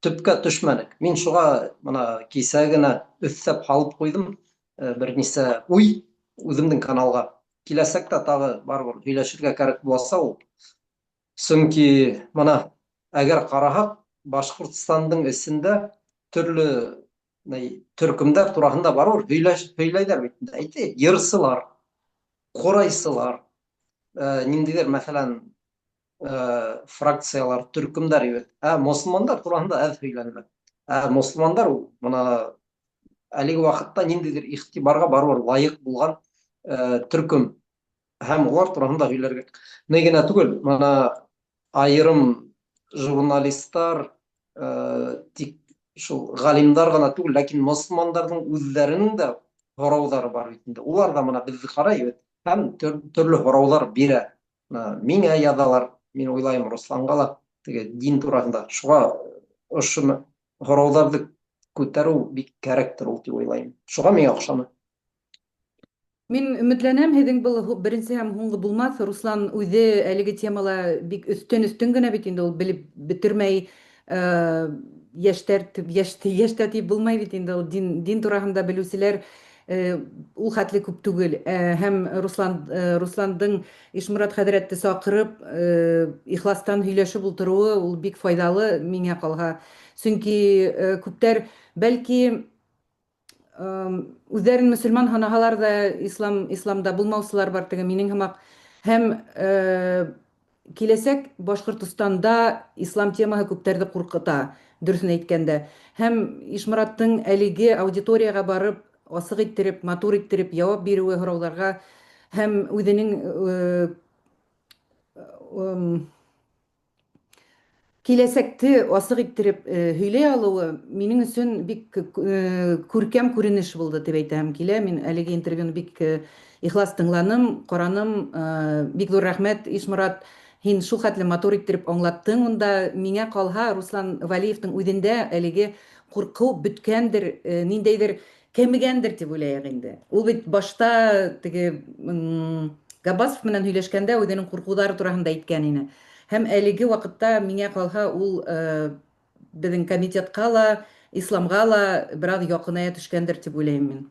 төпкә төшмәдек. Мин шуга моны кисә генә өҫтәп һалып куйдым. Бер нисә уй үземнең каналга. Киләсәктә тагы барыбер һөйләшергә кәрәк булса ул. Сөнки моны әгәр караһак, Башкортстандың эсендә төрле төркемдәр тураһында барыбер һөйләйҙәр бит. Әйтәйек, йырсылар, ҡурайсылар, ниндәйҙер мәҫәлән фракциялар, төркемдәр ибет. Мосолмандар тураһында әҙ һөйләнелә. Мосолмандар ул моны әлеге ваҡытта ниндәйҙер иғтибарға барыбер лайыҡ булған төркем. Һәм улар тураһында һөйләргә. Ни генә түгел, моны айырым журналисттар, тик шул галимдар гына түгел, ләкин мосолмандардың үҙҙәренең дә һорауҙары бар бит инде. Улар да моны беҙҙе ҡарай бит. Һәм төрлө һорауҙар бирә. Миңә яҙалар, мин уйлайым, Русланға ла дин тураһында. Шуға ошо һорауҙарҙы күтәреү бик кәрәктер ул тип уйлайым. Шуға миңә оҡшаны. Мин өмөтләнәм, һеҙҙең был беренсе һәм һуңғы булмаҫ. Руслан үҙе әлеге темала бик өҫтөн генә бит инде ул белеп бөтөрмәй, йәштә тип булмай бит инде ул дин тураһында белеүселәр ул хәтле күп түгел. Һәм Русландың Ишморат хәҙрәтте саҡырып, ихластан һөйләшеп ултырыуы ул бик файҙалы миңә ҡалһа. Сөнки күптәр бәлки үҙҙәрен мөселман һанаһалар да, исламда булмаусылар бар, теге минең һымаҡ. Һәм киләсәк Башҡортостанда ислам темаһы күптәрҙе ҡурҡыта, дөрөҫөн әйткәндә. Һәм Ишмораттың әлеге аудиторияға барып, асыҡ иттереп, матур иттереп яуап биреүе һорауҙарға һәм үҙенең киләсәкте асыҡ иттереп һөйләй алыуы минең өсөн бик күркәм күренеш булды тип әйтәм килә. Мин әлеге интервьюны бик ихлас тыңланым, ҡараным. Бик ҙур рәхмәт, Ишморат, һин шул хәтле матур иттереп аңлаттың. Унда миңә ҡалһа, Руслан Валиевтың үҙендә әлеге ҡурҡыу бөткәндер, ниндәйҙер кәмегәндер тип уйлайыҡ инде. Ул бит башта теге Габбасов менән һөйләшкәндә үҙенең ҡурҡыуҙары тураһында әйткән ине. Һәм әлеге ваҡытта миңә ҡалһа ул беҙҙең комитетҡа ла, исламға ла бер аҙ яҡыная төшкәндер тип уйлайым мин.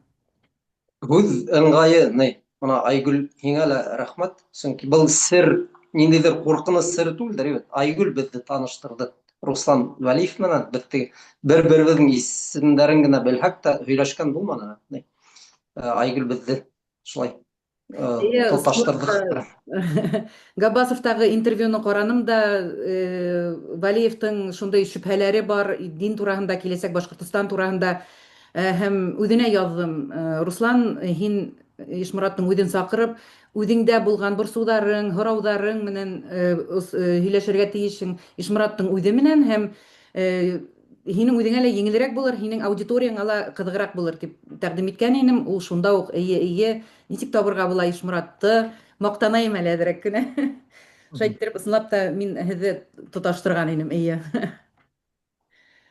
Һүҙ ыңғайы, мына Айгөл, һиңә лә рәхмәт. Сөнки был сер, ниндәйҙер ҡурҡыныс сере түгелдер. Айгөл беҙҙе таныштырҙы Руслан Вәлиев менән. Беҙ бер-беребеҙҙең исемдәрен генә белһәк тә һөйләшкән булманы. Айгөл беҙҙе шулай тоташтырҙы. Габбасовтағы интервьюны ҡараным да, Валиевтың шундай шөбһәләре бар, дин тураһында, киләсәк Башҡортостан тураһында, һәм үҙенә яҙҙым. Руслан, һин Ишмораттың үҙен саҡырып, үҙеңдә булған борсоуҙарың, һорауҙарың менән һөйләшергә тейешең Ишмораттың үҙе менән, һәм һинең үҙеңә лә еңелерәк булыр, һинең аудиторияңа ла ҡыҙығыраҡ булыр тип тәҡдим иткән инем. Ул шунда уҡ эйе, нисек табырға була Ишморатты, маҡтанайым әле әҙерәк кенә. Шулай иттереп, ысынлап та мин һеҙҙе тоташтырған инем, эйе.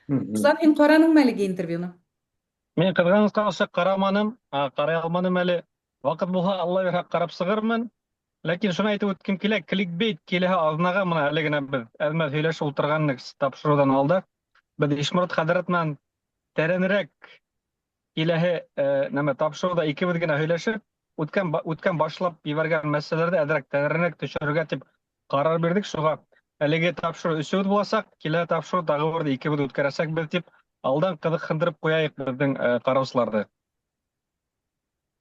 Руслан, һин ҡараныңмы әлеге интервьюны? Мин ҡыҙғанысҡа ошо ҡараманым, ҡарай алманым әле. Ваҡыт булһа, Алла бирһә, ҡарап сығырмын. Ләкин шуны әйтеп үткем килә, кликбейт киләһе аҙнаға мына әле генә беҙ әҙмәҙ һөйләшеп ултырғанныҡ тапшырыуҙан алда. Беҙ Ишморат хәҙрәт менән тәрәнерәк киләһе тапшырыуҙа икебеҙ генә һөйләшеп, үткән башлап ебәргән мәсьәләләрҙе әҙерәк тәрәнерәк төшөрөргә тип ҡарар бирҙек. Шуға әлеге тапшырыу өсөбеҙ буласаҡ, киләһе тапшырыу тағы бер икебеҙ үткәрәсәкбеҙ тип алдан ҡыҙыҡһындырып ҡуяйыҡ беҙҙең ҡараусыларҙы.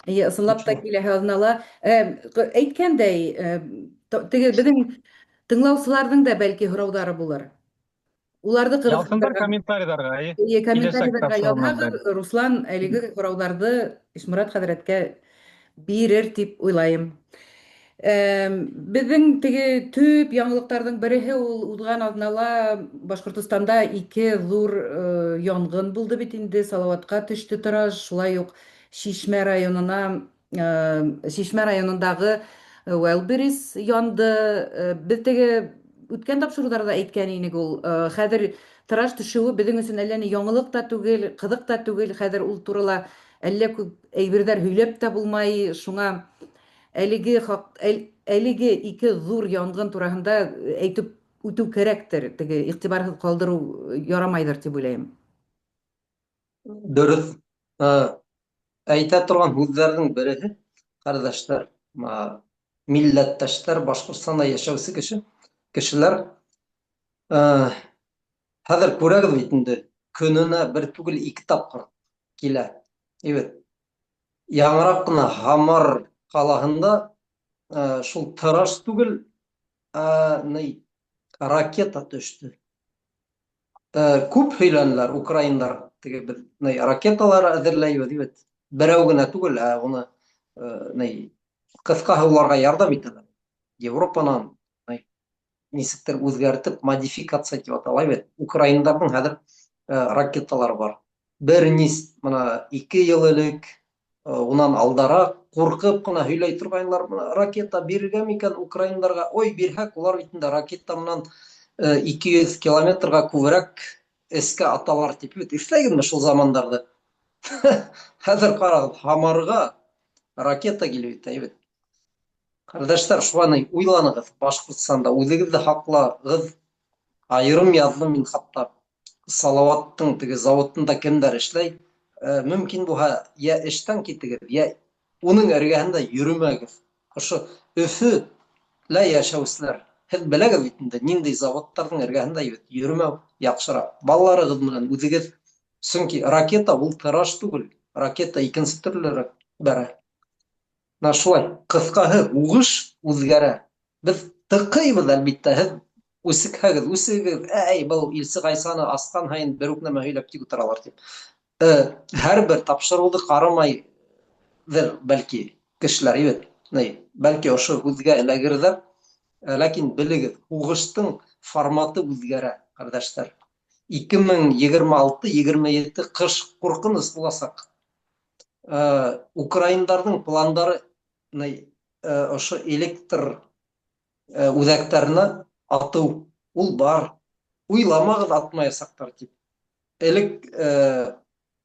Эйе, ысынлап та киләһе аҙнала әйткәндәй, теге беҙҙең тыңлаусыларҙың да бәлки һорауҙары булыр. Уларҙы Яҙһындар ҡыҙыҡһындырған комментарийҙарға. комментарийҙарға яҙһағыҙ, Руслан әлеге һорауҙарҙы Ишморат хәҙрәткә бирер тип уйлайым. Беҙҙең теге төп яңылыҡтарҙың береһе ул уҙған аҙнала Башҡортостанда ике ҙур янғын булды бит инде. Салауатҡа төштө тораж, шулай уҡ Шишмә районына, Шишмә районындағы Уэлберис янды. Беҙ теге үткән тапшырыуҙарҙа әйткән инек, ул хәҙер тыраж төшөүе беҙҙең өсөн әллә ни яңылыҡ та түгел, ҡыҙыҡ та түгел. Хәҙер ул турала әллә күп әйберҙәр һөйләп тә булмай. Шуңа әлеге ике ҙур янғын тураһында әйтеп үтеү кәрәктер. Теге иғтибарһыҙ ҡалдырыу ярамайҙыр тип уйлайым. Дөрөҫ. Әйтә торған һүҙҙәрҙең береһе, ҡәрҙәштәр, милләттәштәр, Башҡортостанда йәшәүсе кешеләр, хәҙер күрәгеҙ бит инде, көнөнә бер түгел ике тапҡыр килә. Яңыраҡ ҡына Һамар ҡалаһында шул тыраж түгел, ракета төштө. Күп һөйләнеләр украиндар, теге ракеталар әҙерләйбеҙ, берәү генә түгел, уны ҡыҫҡаһы уларға ярҙам итәләр. Европанан нисектер үҙгәртеп, модификация тип атала бит. Украиндарҙың хәҙер ракеталары бар. Бер нис, мына 2 йыл элек, унан алдараҡ ҡурҡып ҡына һөйләй торғайнылар, ракета бирергә микән украиндарға? Ой, бирһәк, улар бит инде ракета менән 200 километрға күберәк эскә аталар тип бит. Иҫләйһегеҙме шул замандарҙы? Хәҙер ҡарағыҙ, Һамарға ракета килеп итә. Ҡәрҙәштәр, шулай уйланығыҙ, Башҡортостанда үҙегеҙҙе һаҡлағыҙ. Айырым яҙҙым мин хатта, Салауаттың теге заводында кемдәр эшләй, мөмкин булһа, йә эштән китегеҙ, йә уның эргәһендә йөрөмәгеҙ. Ошо Өфөлә йәшәүселәр, һеҙ беләгеҙ бит инде, ниндәй заводтарҙың эргәһендә йөрөмәү яҡшыраҡ. Балаларығыҙ менән үҙегеҙ, сөнки ракета ул тыраж түгел, ракета икенсе төрлөрәк бәрә. Шулай, ҡыҫҡаһы, һуғыш үҙгәрә. Беҙ тыҡыйбыҙ, әлбиттә, һеҙ үсегеҙ, был Илсе Ғайсаны асҡан һайын бер үк нәмә һөйләп тик ултыралар тип. Һәр бер тапшырыуҙы ҡарамайҙыр, бәлки, кешеләр, бәлки ошо һүҙгә эләгерҙәр, ләкин белегеҙ, һуғыштың форматы үҙгәрә, ҡәрҙәштәр. 2026-27 ҡыш ҡурҡыныс буласаҡ. Украиндарҙың пландары ошо электр үҙәктәренә атыу, ул бар. Уйламағыҙ, атмаясаҡтар тип. Элек,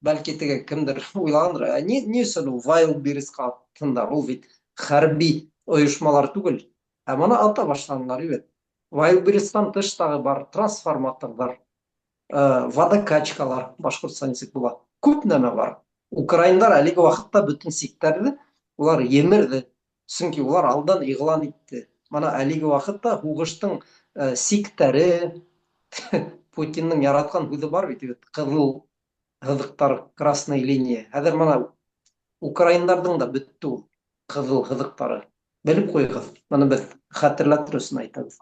бәлки теге кемдер уйлағандыр, ни өсөн ул Вайлдберрисҡа аттылар, ул бит хәрби ойошмалар түгел. Мана ата башланылар. Вайлдберрistан тыштағы бар трансформаторҙар, водокачкалар, Башҡортостан нисек була. Күп нәмә бар. Украиндар әлеге ваҡытта бөтөн сиктәрҙе улар емерҙе. Сөнки улар алдан иғлан итте. Мана әлеге ваҡытта һуғыштың сиктәре, Путиндың яратҡан һүҙе бар бит, ҡыҙыл һыҙыҡтар, красная линия. Хәҙер мана украиндарҙың да бөттө ул ҡыҙыл һыҙыҡтары. Белеп ҡуйығыҙ, мана беҙ хәтерләтер өсөн әйтәбеҙ.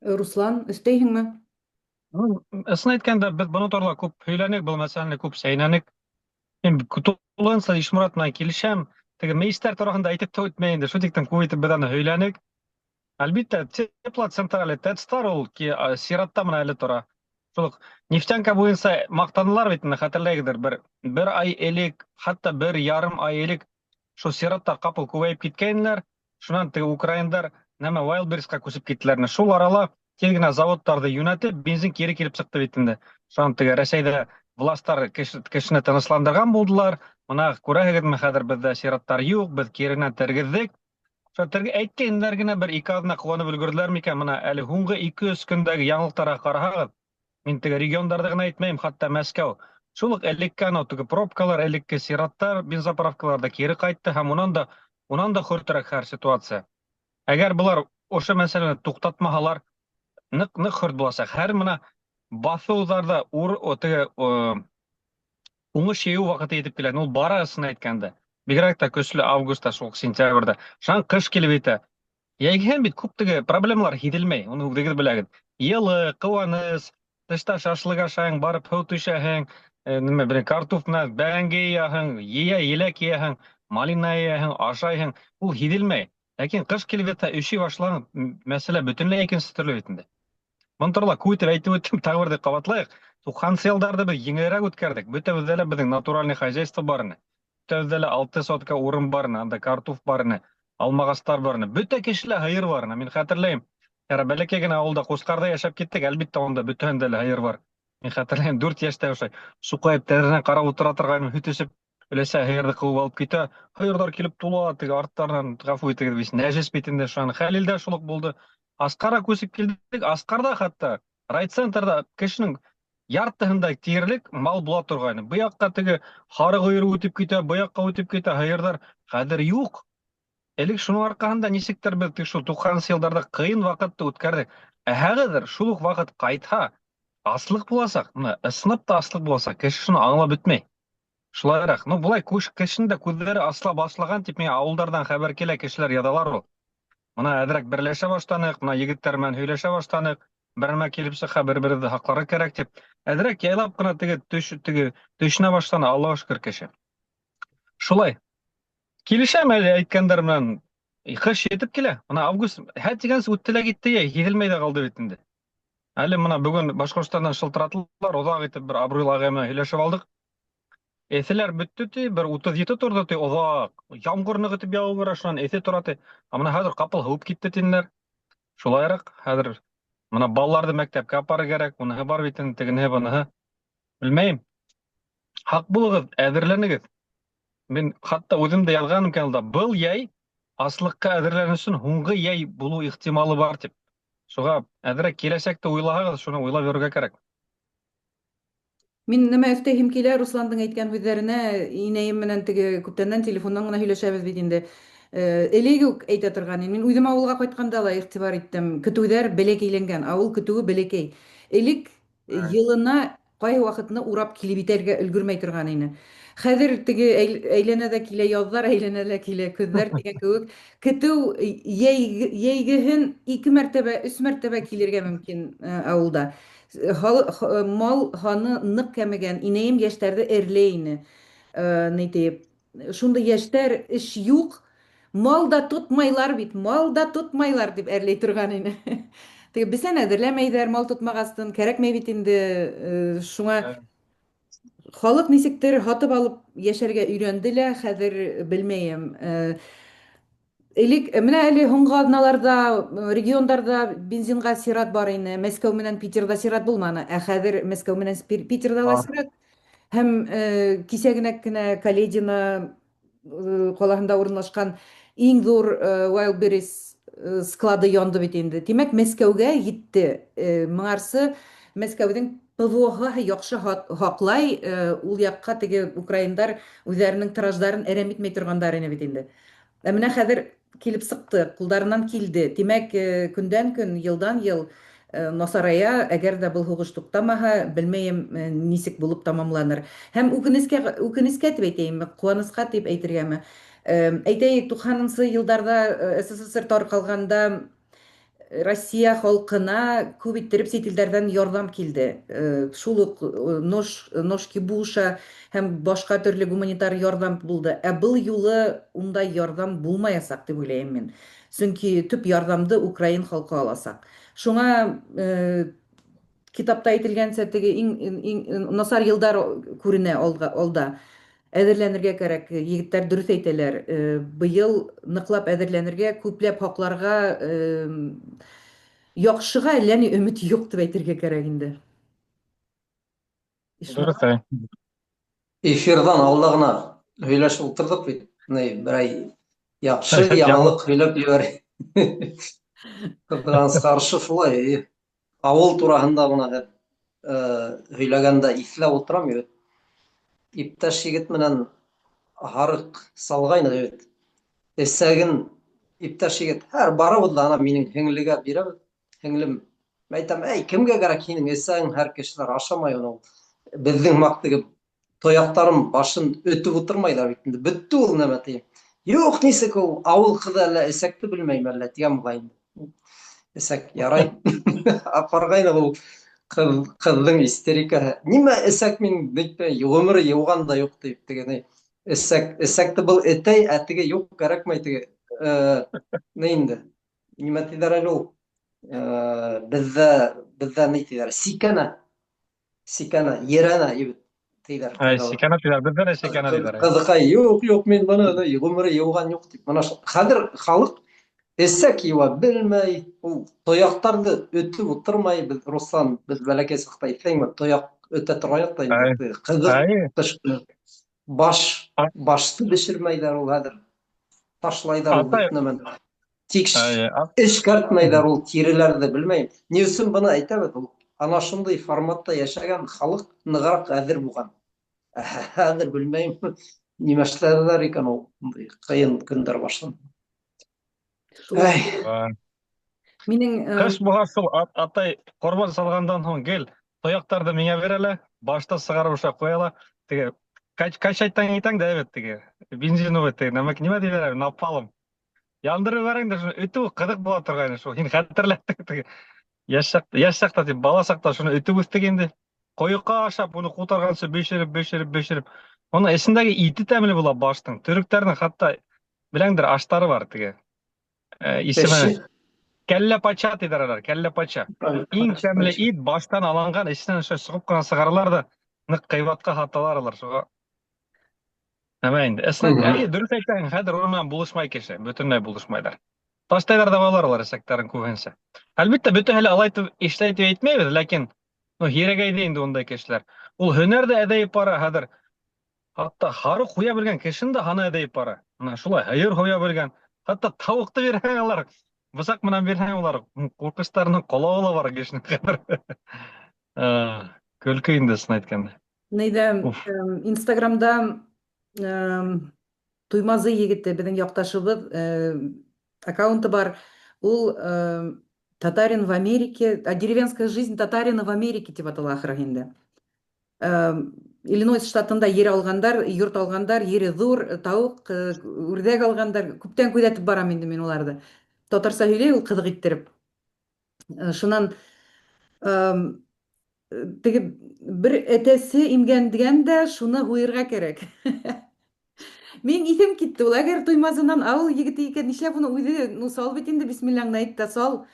Руслан, өҫтәйһеңме? Ысын әйткәндә, беҙ быны турала күп һөйләнек, был мәсьәләне күп сәйнәнек. Мин тулыһынса Ишморат менән килешәм. Теге мейестәр тураһында әйтеп тә үтмәй инде, шул тиклем күп итеп беҙ аны һөйләнек. Әлбиттә, теплоцентрале, ТЭЦ-тар ул сиратта менән әле тора. Шул нефтянка буйынса маҡтанылар бит, хәтерләйегеҙҙер, бер ай элек, хатта 1,5 ай элек шул сираттар ҡапыл күбәйеп киткәйнеләр. Шунан теге украиндар нәмә Вайлдберрисҡа күсеп киттеләр. Шул арала тиҙ генә заводтарҙы йүнәтеп, бензин кире килеп сыҡты бит инде. Шунан теге Рәсәйҙә властар кешене тынысландырған булдылар. Мына күрәһегеҙме, хәҙер беҙҙә сираттар юҡ, беҙ киренән тергеҙҙек. Әйткәйнеләр генә бер 2 аҙна ҡыуанып өлгөрҙөләр микән? Мына әле һуңғы 2-3 көндәге яңылыҡтарға ҡараһағыҙ, мин теге региондарҙы ғына әйтмәйем, хатта Мәскәү. Шул уҡ элекке теге пробкалар, элекке сираттар, бензоправкаларда кире ҡайтты һәм унан да хөртөрәк хәл ситуация. Әгәр былар ошо мәсьәләне туҡтатмаһалар, ныҡ хөрт буласаҡ. Һәр мына баҫыуҙарҙа уңыш йыйыу ваҡыты етеп килә. Ул бара, ысын әйткәндә. Бигерәк тә көслө августта, шул сентябрҙә. Шунан ҡыш килеп итә. Йәйгеһен бит күп теге проблемалар һиҙелмәй, уны үҙегеҙ беләгеҙ. Йылы, ҡыуаныс, тышта шашлык ашайың, барып һыу төшәһең, картуф менән бәрәңге йыяһың, еләк йыяһың. малина ашайһың, ул һиҙелмәй. Ләкин ҡыш килеп етһә, өшөй башлаған, мәсьәлә бөтөнләй икенсе төрлө бит инде. Бын турала күтеп әйтеп үттем, тағы бер ҡабатлайыҡ. 90 йылдарҙы беҙ еңелерәк үткәрҙек. Бөтәбеҙҙә лә беҙҙең натуральный хозяйство бар ине. Бөтәбеҙҙә лә 6 сотка урын бар ине, анда картуф бар ине, алмағастар бар ине. Бөтә кешелә һыйыр бар ине. Мин хәтерләйем. Бәләкәй генә ауылда Ҡушҡарҙа йәшәп киттек, әлбиттә, унда бөтәһендә лә һыйыр бар. Мин хәтерләйем, 4 йәштә ошай суҡайып тәҙрәнән ҡарап ултыра торғайным, һөт эсеп, өләсә һыйырҙы ҡыуып алып китә. Һыйырҙар килеп тула, теге арттарынан, ғәфү итегеҙ, биш нәжес бит инде шуны. Хәлилдә шулуҡ булды. Асҡарға күсеп килдек, Асҡарҙа хатта райцентрда кешенең яртыһында тиерлек мал була торғайны. Бу яҡҡа теге һарыҡ һыйыры үтеп китә, бу яҡҡа үтеп китә, һыйырҙар хәҙер юҡ. Элек шуның арҡаһында нисектер беҙ шул 90 йылдарҙа ҡыйын ваҡытты үткәрҙек. Ә хәҙер шул уҡ ваҡыт ҡайтһа, аслыҡ буласаҡ, ысынлап та аслыҡ буласаҡ. Кеше шуны аңлап бөтмәй. Шулайыраҡ, булай кешенең дә күҙҙәре асыла башлаған тип миңә ауылдарҙан хәбәр килә, кешеләр яҙалар ул. Мына әҙерәк берләшә баштаныҡ, мына егеттәр менән һөйләшә баштаныҡ, бер нәмә килеп сыҡһа, бер-беребеҙҙе һаҡларға кәрәк тип. Әҙерәк яйлап ҡына теге төшөнә башланы, Аллаға шөкөр кеше. Шулай. Килешәм әле әйткәндәр менән. Ҡыш етеп килә. Мына август тигәнсе үтте лә китте, һиҙелмәй ҙә ҡалды бит инде. Әле мына бөгөн Башҡортостандан шылтыратылар, оҙаҡ итеп бер абруйлы ағай менән һөйләшеп алдыҡ. Эҫеләр бөттө ти, бер 37 торҙо ти, оҙаҡ. Ямғыр итеп яуып бара, шунан эҫе тора ти. Мына хәҙер ҡапыл һыуып китте тинеләр. Шулайыраҡ хәҙер мына балаларҙы мәктәпкә апарыр кәрәк, уныһы бар бит инде, тегенеһе, быныһы. Белмәйем. Һаҡ булығыҙ, әҙерләнегеҙ. Мин хатта үҙем дә яҙғаным каналда, был яй аслыҡҡа әҙерләнеү өсөн һуңғы яй булыу ихтималы бар тип. Шуға әҙерәк киләсәкте уйлаһағыҙ, шуны уйлап йөрөргә кәрәк. Мин нәмә өҫтәйһем килә Русландың әйткән һүҙҙәренә, инәйем менән теге күптәннән телефондан гына һөйләшәбеҙ бит инде. Элек үк әйтә торған идем. Мин үҙем ауылға ҡайтҡанда ла иғтибар иттем. Көтөүҙәр бәләкәйләнгән, ауыл көтөүе бәләкәй. Элек йылына ҡайһы ваҡытны урап килеп итәргә өлгөрмәй торған ине. Хәҙер теге әйләнәҙә килә яҙҙар, әйләнәҙә килә көҙҙәр тигән кеүек, көтөү йәйгеһен 2 мәртәбә, 3 мәртәбә килергә мөмкин ауылда. Мал һаны ныҡ кәмегән, инәйем йәштәрҙе әрләй ине. Нитеп, шундай йәштәр, эш юҡ, мал да тотмайлар бит, мал да тотмайлар дип әрләй торған ине. Теге бесән әҙерләмәйҙәр, мал тотмағастын, кәрәкмәй бит инде. Шуңа халыҡ нисектер һатып алып йәшәргә өйрәнде лә, хәҙер белмәйем. Элек, менә әле һуңғы аҙналарҙа, региондарҙа бензинға сират бар ине. Мәскәү менән Питерда сират булманы, ә хәҙер Мәскәү менән Питерда ла сират. Һәм кисә генә Каледино ҡалаһында урынлашҡан иң ҙур Wildberries склады янды бит инде. Тимәк, Мәскәүгә етте. Моңарсы Мәскәүҙең ПВО-һы яҡшы һаҡлай, ул яҡҡа теге украиндар үҙҙәренең тираждарын әрәм итмәй торғандар ине бит инде. Ә менә хәҙер килеп сыҡты, ҡулдарынан килде. Тимәк, көндән-көн, йылдан-йыл насарая, әгәр дә был һуғыш туҡтамаһа, белмәйем нисек булып тамамланыр. Һәм үкенескә тип әйтәйемме, ҡыуанысҡа тип әйтергәме. Әйтәйек, 90-нсы йылдарҙа СССР тарҡалғанда Россия халҡына күп иттереп сит илдәрҙән ярҙам килде. Шул уҡ ножки буша һәм башҡа төрлө гуманитар ярҙам булды. Ә был юлы ундай ярҙам булмаясаҡ дип уйлайым мин. Сөнки төп ярҙамды Украин халҡы аласаҡ. Шуңа китапта әйтелгәнсә, теге иң насар йылдар күренә алда. Әҙерләнергә кәрәк. Егеттәр дөрөҫ әйтәләр. Быйыл ныҡлап әҙерләнергә, күпләп һаҡларға, яҡшыға әллә ни өмөт юҡ дип әйтергә кәрәк инде. Дөрөҫ. Эфирҙан алда ғына һөйләшеп ултырҙыҡ бит. Бер ай яҡшы яңылыҡ һөйләп ебәр. Ҡыҙғаныс ҡаршы шулай. Ауыл тураһында бына һөйләгәндә иҫләп ултырам бит. Иптәш егет менән һарыҡ салғайны. Эсәген иптәш егет, һәр барабыҙ да ана минең һеңлегә бирәбеҙ. Һеңлем, әйтәм, кемгә кәрәк һинең эсәгең, һәр кешеләр ашамай уны. Беҙҙең маҡтыгы тояҡтарым башын өтөп ултырмайҙар бит инде. Бөттө ул нәмә тием. Юҡ, нисек ул ауыл ҡыҙы әллә эсәкте белмәйме әллә тигән буғай. Эсәк ярай. Апарғайны ул ҡыҙҙың истерикаһы. Нимә эсәк мин ғүмере йыуған да юҡ тип тегене. Эсәкте был этәй, әтеге юк, кәрәкмәй теге. Не инде? Нимә тиҙәр әле ул? Беҙҙә ни тиҙәр? Сикәнә, ерәнә ебет тиҙәр Ай, тағы. сикана тиҙәр, беҙҙә лә сикана тиҙәр. Ҡыҙыҡай, юҡ, мин быны ғүмере йыуған юҡ тип. Хәҙер халыҡ эсәк йыуа белмәй, ул тояҡтарҙы өтөп ултырмай. Беҙ, Руслан, беҙ бәләкәй саҡта иҫләйме, тояҡ өтә торғайныҡ та Ай, инде. Ҡыҙыҡ ай, тышҡы. Башты бешермәйҙәр ул хәҙер. Ташлайҙар ул атай, бөтнөмөн. Тик ай, эшкәртмәйҙәр ул тиреләрҙе, белмәйем. Ни өсөн быны әйтәбеҙ? Ул ана шундай форматта йәшәгән халыҡ нығыраҡ әҙер булған. Хәҙер белмәйем, нимә эшләҙеләр икән ул ҡыйын көндәр башлан. Шулай. ай. Минең Ҡыш буһа шул атай ҡорбан салғандан һуң гел тояҡтарҙы миңә бирәләр, башта сығарып уша ҡуялар. Теге качайттан итәң дә әйбәт теге бензиновый теге нимә тиҙәр, напалм. Яндырып бәрәң дә шуны өтөү ҡыҙыҡ була торғайны шул. Һин хәтерләттең теге йәш саҡта тип, бала саҡта шуны өтөп үҫтек инде. Ҡойоҡа ашап, уны ҡутарғансы бешереп. Оның эсендәге ите тәмле була баштың. Төрөктәрҙең хатта беләңдер аштары бар теге. Исеме кәллә пача тиҙәр, кәллә пача. Иң тәмле ит баштан алынған, эсенән соғып ҡына сығаралар да ныҡ ҡыйбатҡа һаталар. Шуға нәмә инде. Дөрөҫ әйтәһең, хәҙер уның менән булышмай кеше, бөтөнләй булышмайҙар. Таштайҙар ҙа алалар эсәктәрен күбеһенсә. Әлбиттә, бөтәһе лә алай эшләй тип әйтмәйбеҙ, ләкин һирәгәйҙе инде ундай кешеләр. Ул һөнәр ҙә әҙәйеп бара хәҙер. Хатта һарыҡ һуя белгән кешенең дә һаны әҙәйеп бара. Шулай һыйыр һуя белгән. Хатта тауыҡты бирһәң алар, бысаҡ менән бирһәң улар, ҡурҡыштарының ҡолағы ла бар кешенең хәҙер. Көлкө инде, ысын әйткәндә. Нейҙә Инстаграмда Туймазы егете, беҙҙең яҡташыбыҙ, аккаунты бар. Ул Татарин в Америке, деревенская жизнь татарина в Америке тип атала ахыры инде. Иллинойс штатында ер алғандар, йорт алғандар, ере ҙур, тауыҡ, үрҙәк алғандар. Күптән күҙәтеп барам инде мин уларҙы. Татарса һөйләй ул ҡыҙыҡ иттереп. Шунан теге бер әтәсе имгәндгән дә шуны һуйырға кәрәк. Мин иҫем китте ул. Әгәр Туймазынан ауыл егете икән, нишләп уны үҙе сал бит инде, бисмиллахны әйт тә сал.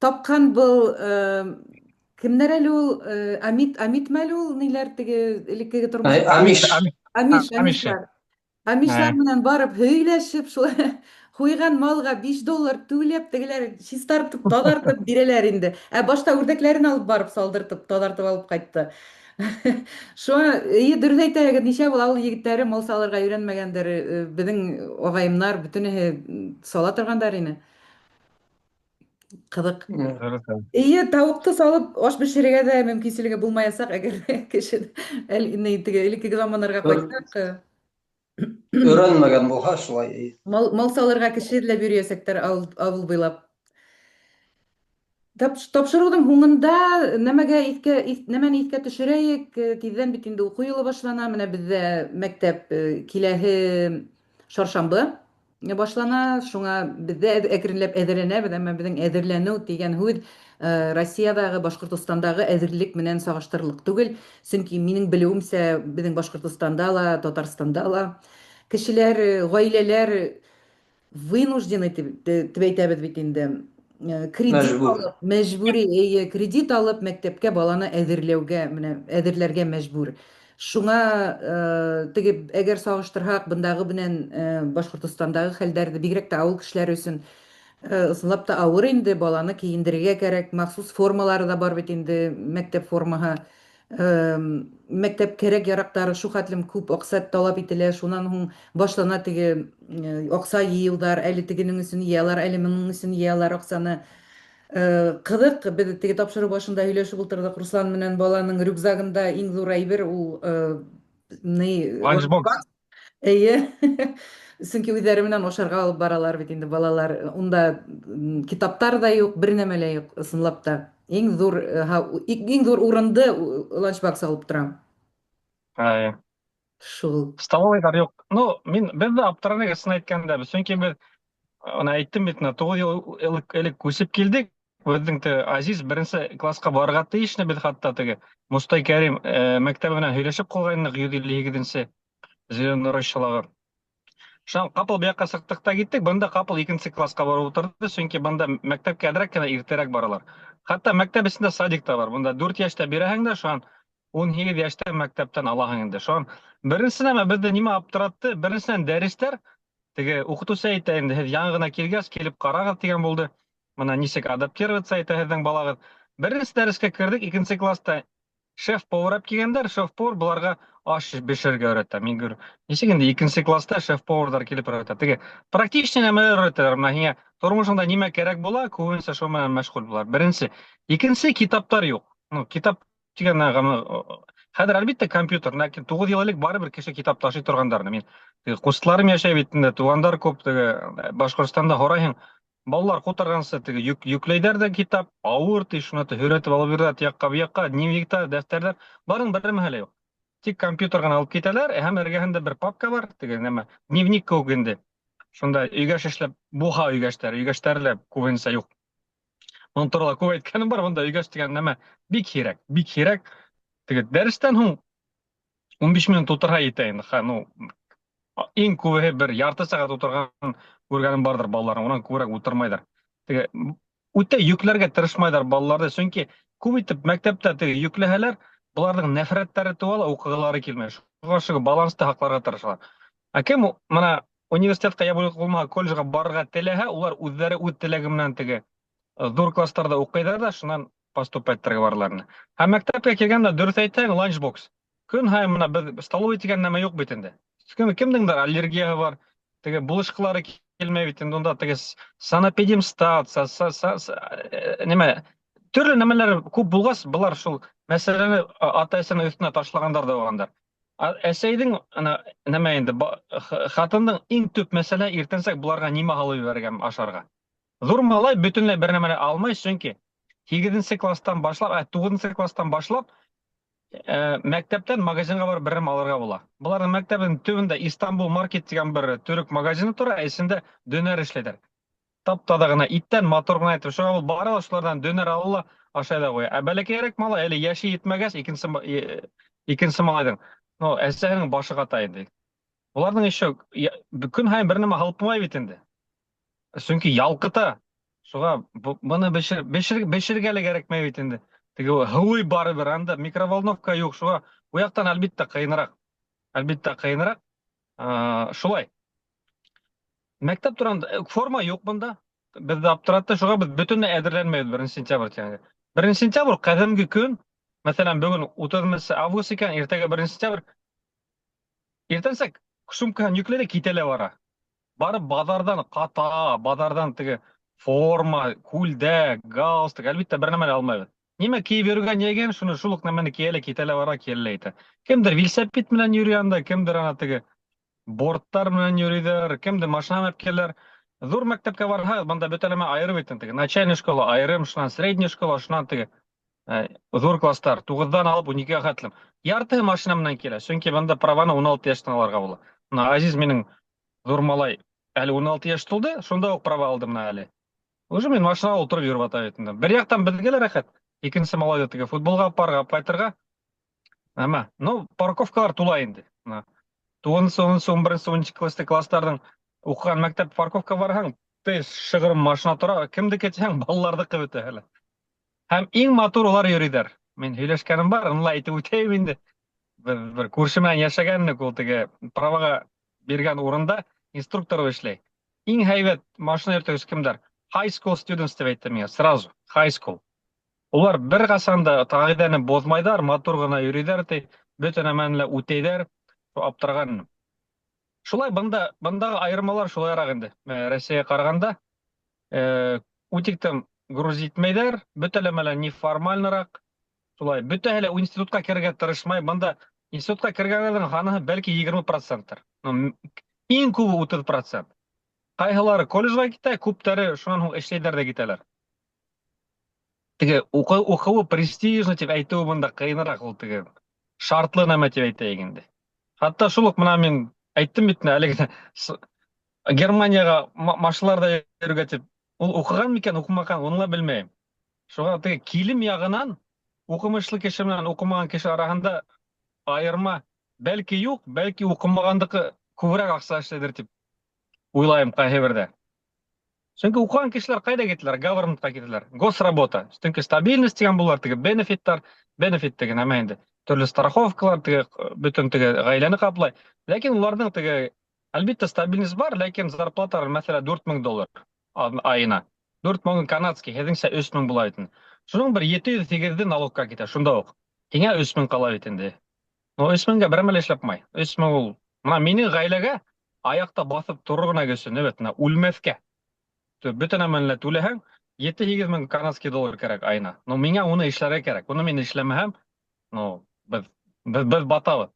Тапҡан был кемдәр әле ул? Амитме әле ул? Ниләр теге элеккеге тормош? Амишлар. Амишлар менән барып һөйләшеп, шулай ҡуйған малға $5 түләп, тегеләр чистартып, таҙартып бирәләр инде. Башта үрдәкләрен алып барып салдыртып, таҙартып алып ҡайтты. Шуға дөрөҫ әйтәһегеҙ, нишә был ауыл егеттәре мал салырға өйрәнмәгәндәр, беҙҙең ағайымдар бөтөнөһө сала торғандар ине. Ҡыҙыҡ. Тауыҡты салып аш бешерергә дә мөмкинселеге булмаясаҡ, әгәр кеше элеккеге заманарға ҡайтһаҡ. Өйрәнмәгән булһа шулай. Мал салырға кеше эҙләп йөрөйәсәктәр ауыл буйлап. Тапшырыуҙың һуңында нәмәне иҫкә төшөрәйек, тиҙҙән бит инде уҡыу йылы башлана. Менә беҙҙә мәктәп киләһе шаршамбы башлана. Шуңа беҙҙә әкренләп әҙерләнәбеҙ, әммә беҙҙең әҙерләнеү тигән һүҙ Россиядағы, Башҡортостандағы әҙерлек менән сағыштырырлыҡ түгел. Сөнки минең белеүемсә, беҙҙең Башҡортостанда ла, Татарстанда ла кешеләр, ғаиләләр вынуждены тип әйтәбеҙ бит инде. Мәжбүри кредит алып мәктәпкә баланы әҙерләргә мәжбүр. Шуңа теге әгәр сағыштырһаҡ бындағы менән Башҡортостандағы хәлдәрҙе, бигерәк тә ауыл кешеләре өсөн ысынлап та ауыр инде. Баланы кейендерергә кәрәк, махсус формалары да бар бит инде, мәктәп формаһы. Мәктәп кәрәк яраҡтары шул хәтлем күп аҡса талап ителә. Шунан һуң башлана теге аҡса йыйыуҙар, әле тегенең өсөн йыялар, әле моның өсөн йыялар аҡсаны. Ҡыҙыҡ, беҙ теге тапшырыу башында һөйләшеп ултырҙыҡ Руслан менән. Баланың рюкзагында иң ҙур әйбер ул ланчбокс. Сөнки үҙҙәре менән ашарға алып баралар бит инде балалар. Унда китаптар да юҡ, бер нәмә лә юҡ, ысынлап та. Иң ҙур урынды ланчбокс алып тора. Шул. Столовойҙар юҡ. Беҙ ҙә аптыраныҡ, ысын әйткәндә. Сөнки беҙ, әйттем бит, 9 йыл элек күсеп килдек. Беҙҙең Азиз 1-нсе классҡа барырға тейешне беҙ, хатта теге Мостай Кәрим мәктәбе менән һөйләшеп ҡалғайныҡ 158-нсе Зеленый рощалар. Шам капыл бияққа сыктык та киттик. Бында капыл 2 класска барып утырды. Чөнки бында мәктәпкә әдрәк кенә иртәрәк баралар. Хәтта мәктәп эчендә садик та бар. Бunda 4 яшьтә бирәһең дә, шуан 18 яшьтә мәктәптән алаһың инде. Шуан беренчедән бездә нимә аптыратты? Беренчедән дәресләр, теге укытучы әйтә инде, һез яңа гына килгәч, килеп карагыз дигән булды. Моны ничек адаптироваться итә һезнең балагыз. Беренче дәрескә кердек, 2 класста шеф-повар алып килгәннәр, шеф-повар буларга аш бешерергә өйрәтә. Мин гөр, ничек инде 2 класста шеф-поварлар килеп өйрәтә. Теге практик нәмәләр өйрәтәләр. Менә һиңа тормышыңда нимә кирәк була, күбенчә шул менән мәшгуль булалар. Беренче. Икенче, китаптар юк. Ну, китап дигән хәзер әлбәттә компьютер, ләкин 9 ел элек барыбер кеше китап ташый торганнар. Мин курсларым яшәй бит инде, тугандар күп, теге Башкортстанда һорайһың. Балалар кутаргансы теге йөкләйдәр дә китап, авыр ти, шуны өйрәтеп алып бирәләр, якка бу якка, дневниктар, дәфтәрләр, барын бер мәһәле юк. Тик компьютер гына алып китәләр, һәм эргәһендә бер папка бар, теге нәмә, дневник кебек инде. Шунда өйгәш эшләп, буха өйгәштәр күбенчә юк. Моны турында күп әйткәнем бар, монда өйгәш дигән нәмә бик кирәк, бик кирәк. Теге дәрестән һуң 15 минут утырга итә инде. Ну, иң күбе бер ярты сәгать утырган күргәнем бардыр балаларның, унан күбрәк утырмайдар. Теге үтә йөкләргә тырышмайдар балаларны, чөнки күп итеп мәктәптә теге йөкләһәләр, буларның нәфрәтләре туала, укыгылары килмәй. Шуңа шугы балансты хакларга тырышалар. Ә кем менә университетка я булмага колледжга барырга теләһә, улар үзләре үз теләге менән теге зур классларда укыйдар да, шуннан поступать итәргә баралар. Һәм мәктәпкә килгәндә дөрес әйтәң, ланчбокс. Көн һайын менә без столовый дигән нәмә юк бит инде. Кемнеңдер аллергиясы бар, теге булышкылары килмәй бит инде, онда теге санэпидемстат, нимә, төрле нәмәләр күп булгач, булар шул мәсьәләне ата-әсәнең өстенә ташлагандар да булгандар. Әсәйдең нәмә инде, хатынның иң төп мәсьәлә иртәнсәк буларга нимә алып җибәргән ашарга. Зур малай бөтенләй бер нәмә алмый, чөнки 8 класстан башлап, 9 класстан башлап мәктәптән магазинга барып бер нәмә алырга була. Буларның мәктәбенең төбендә Истанбул маркет дигән бер төрек магазины тора, эчендә дөнер эшләдер. Тап-таза гына иттән матур гына итеп, шуңа ул бара, шулардан дөнер ала, ашай да куя. Ә бәләкәйрәк малай, әле яше җитмәгәч, икенче малайның, ну, әсәһенең башы ката инде. Буларның еще көн һайын бер нәмә алпымай бит инде. Чөнки ялкыта. Шуңа моны бешергә кирәкмәй бит инде. Теге һыуый барыбер, анда микроволновка юк, шуңа бу яктан әлбәттә кыенрак. Әлбәттә кыенрак. Шулай. Мәктәп турында форма юк бында. Бездә аптыратты, шуңа без бөтенләй әзерләнмәйбез 1 сентябрь тигәнгә. 1 сентябрь кадимге көн. Мәсәлән, бүген 30 август икән, иртәгә 1 сентябрь. Иртәнсәк сумканы йөкләде, китәләр бара. Барып базардан теге форма, күлдәк, галстук, әлбәттә бер нәмә алмайбыз. Нимә киеп йөргән ягән, шуны шул ук нәмәне кияле, китәләр бара, кияле әйтә. Кемдер велосипед белән йөри анда, кемдер ана теге борттар белән йөридер, кемдер машина менеп киләләр. Зур мәктәпкә барһа, монда бөтенләй аерып итен теге. Начальная школа аерым, шуннан средняя школа, шуннан теге зур класстар 9дан алып 12гә хәтлем. Ярты машина менән килә, чөнки монда праваны 16 яшьтән алырга була. Менә Азиз минең зур малай әле 16 яшь тулды, шунда ук права алды менә әле. Уже мин машинага утырып йөреп ата бит инде. Бер яктан безгә лә рәхәт. Икенче малай теге футболга парга кайтырга. Әмма, ну, парковкалар тула инде. 9-нчы, 11-нчы классларның укыган мәктәп парковка барһаң, тез шыгырым машина тора, кемдеке дисәң, балалардыкы бит әле. Һәм иң матур улар йөридәр. Мин һөйләшкәнем бар, аны әйтеп үтәйм инде. Бер күрше менән яшәгәнне ул теге правага биргән урында инструктор эшләй. Иң һәйбәт машина йөртүче кемдер? High school students дип әйтте миңа, сразу. High school. Улар бер касанда кагыйдәне бозмайдар, матур гына йөридәр, бөтен нәмәне үтәйдәр. Аптыраган. Шулай бындагы айырмалар шулайрак инде. Россиягә караганда үтиктән груз итмәйдәр, бөтәләмәләр неформальнырак. Шулай бөтәһеле институтка кергә тырышмай, бында институтка кергәннәрнең ханыһы бәлки 20%. Иң күбе 30%. Кайһылары колледжга китә, күптәре шуннан һуң эшләйдәр дә китәләр. Теге укуы престижный дип әйтү бында кыенрак ул теге шартлы нәмә дип әйтәйек инде. Хатта шул ук менә мин әйттем бит әле Германияга машиналарда йөргән дип. Ул укыган микән, укымаган, аны ла белмәйм. Шуңа теге килем ягынан укымышлы кеше белән укымаган кеше арасында айырма Бәлки юк, бәлки укымагандыкы күбрәк акча эшләдер дип уйлайм кайһы бердә. Чөнки укыган кешеләр кайда китәләр? Governmentка китәләр. Госработа. Чөнки стабильность дигән булар, теге бенефит теге нәмә инде. Төрле страховкалар, теге бөтен теге гаиләне каплай. Ләкин уларның теге әлбәттә стабильность бар, ләкин зарплаталар мәсәлән $4000 аена. 4000 канадский, һеҙҙеңсә 3000 була бит инде. Шуның бер 700-800 налогка китә, шунда ук. Һиңә 3000 кала бит инде. Но 3000-гә берәмәл эшләпмәй. 3000 ул. Менә минең гаиләгә аякта басып торыр гына өчен, үлмәскә. Бөтен әмәнләр түләһәң, 7-8 мең канадский доллар кәрәк айына. Но миңа уны эшләргә кәрәк. Уны мин эшләмәһәм, без батабыз.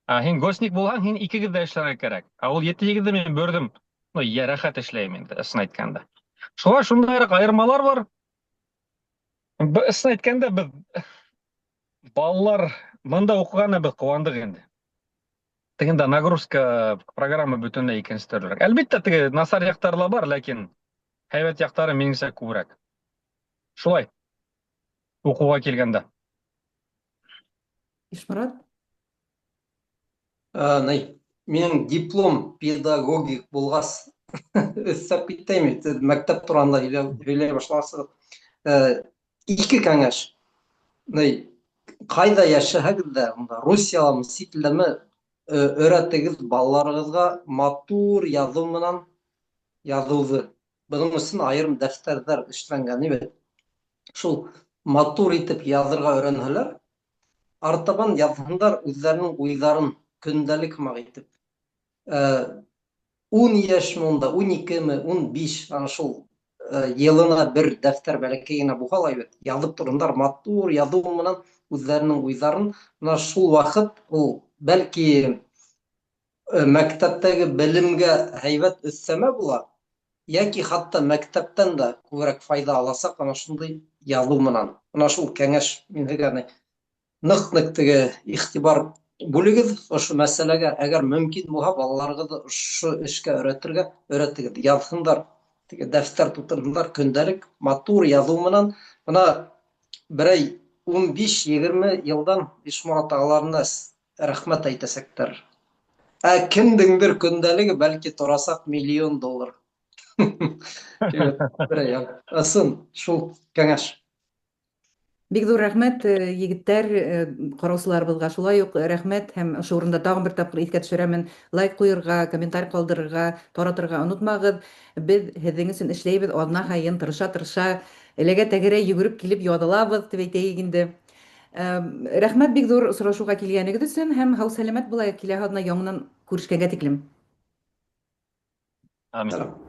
Һин госник булһаң, һин икегеҙ дә эшләргә кәрәк. Ул 7-8-ді мин бөрдөм. Я рәхәт эшләйем инде, ысын әйткәндә. Шуңа шундайыраҡ айырмалар бар. Ысын әйткәндә, без балалар мында уҡығанына беҙ ҡыуандыҡ инде. Тегендә нагрузка программа бөтөнләй икенсе төрлөрәк. Әлбиттә, теге насар яҡтары ла бар, ләкин һәйбәт яҡтары минеңсә күберәк. Шулай, уҡыуға килгәндә. Ишморат? Минең диплом педагогик булғас, өҫтәп китәйем, мәктәп тураһында һөйләй башларсығыҙ. Ике кәңәш. Ҡайҙа йәшәһәгеҙ ҙә, Русияламы, сит илдәме, өйрәтегеҙ балаларығыҙға матур яҙыу менән яҙыуҙы. Бының өсөн айырым дәфтәрҙәр эшләнгән бит. Шул матур итеп яҙырға өйрәнһәләр, артабан яҙһындар үҙҙәренең уйҙарын көндәлек һымаҡ итеп. 10 йәшме унда, 12-ме, 15, ана шул йылына бер дәфтәр бәләкәй генә булһа ла яҙып торһондар матур яҙыу менән үҙҙәренең уйҙарын. Мына шул ваҡыт ул бәлки мәктәптәге белемгә һәйбәт өҫтәмә була, йәки хатта мәктәптән дә күберәк файҙа аласаҡ ана шундай яҙыу менән. Ана шул кәңәш мин һеҙгә ныҡ теге иғтибар бүлегеҙ ошо мәсьәләгә. Әгәр мөмкин булһа, балаларығыҙҙы ошо эшкә өйрәтегеҙ, яҙһындар, теге дәфтәр тутырһындар көндәлек матур яҙыу менән. Бына берәй 15-20 йылдан Ишморат ағаларына рәхмәт әйтәсәктәр. Кемдеңдер көндәлеге бәлки торасаҡ $1,000,000. Ысын, шул кәңәш. Бик ҙур рәхмәт, егеттәр, ҡараусыларыбыҙға шулай уҡ рәхмәт. Һәм ошо урында тағын бер тапҡыр иҫкә төшөрәмен: лайк ҡуйырға, комментарий ҡалдырырға, таратырға онотмағыҙ. Беҙ һеҙҙең өсөн эшләйбеҙ, аҙна һайын тырыша, эләгә-тәгәрә йүгереп килеп яҙылабыҙ, тип әйтәйек инде. Рәхмәт бик ҙур осрашыуға килгәнегеҙ өсөн һәм һау-сәләмәт булайыҡ киләһе аҙна яңынан күрешкәнгә тиклем. Амин.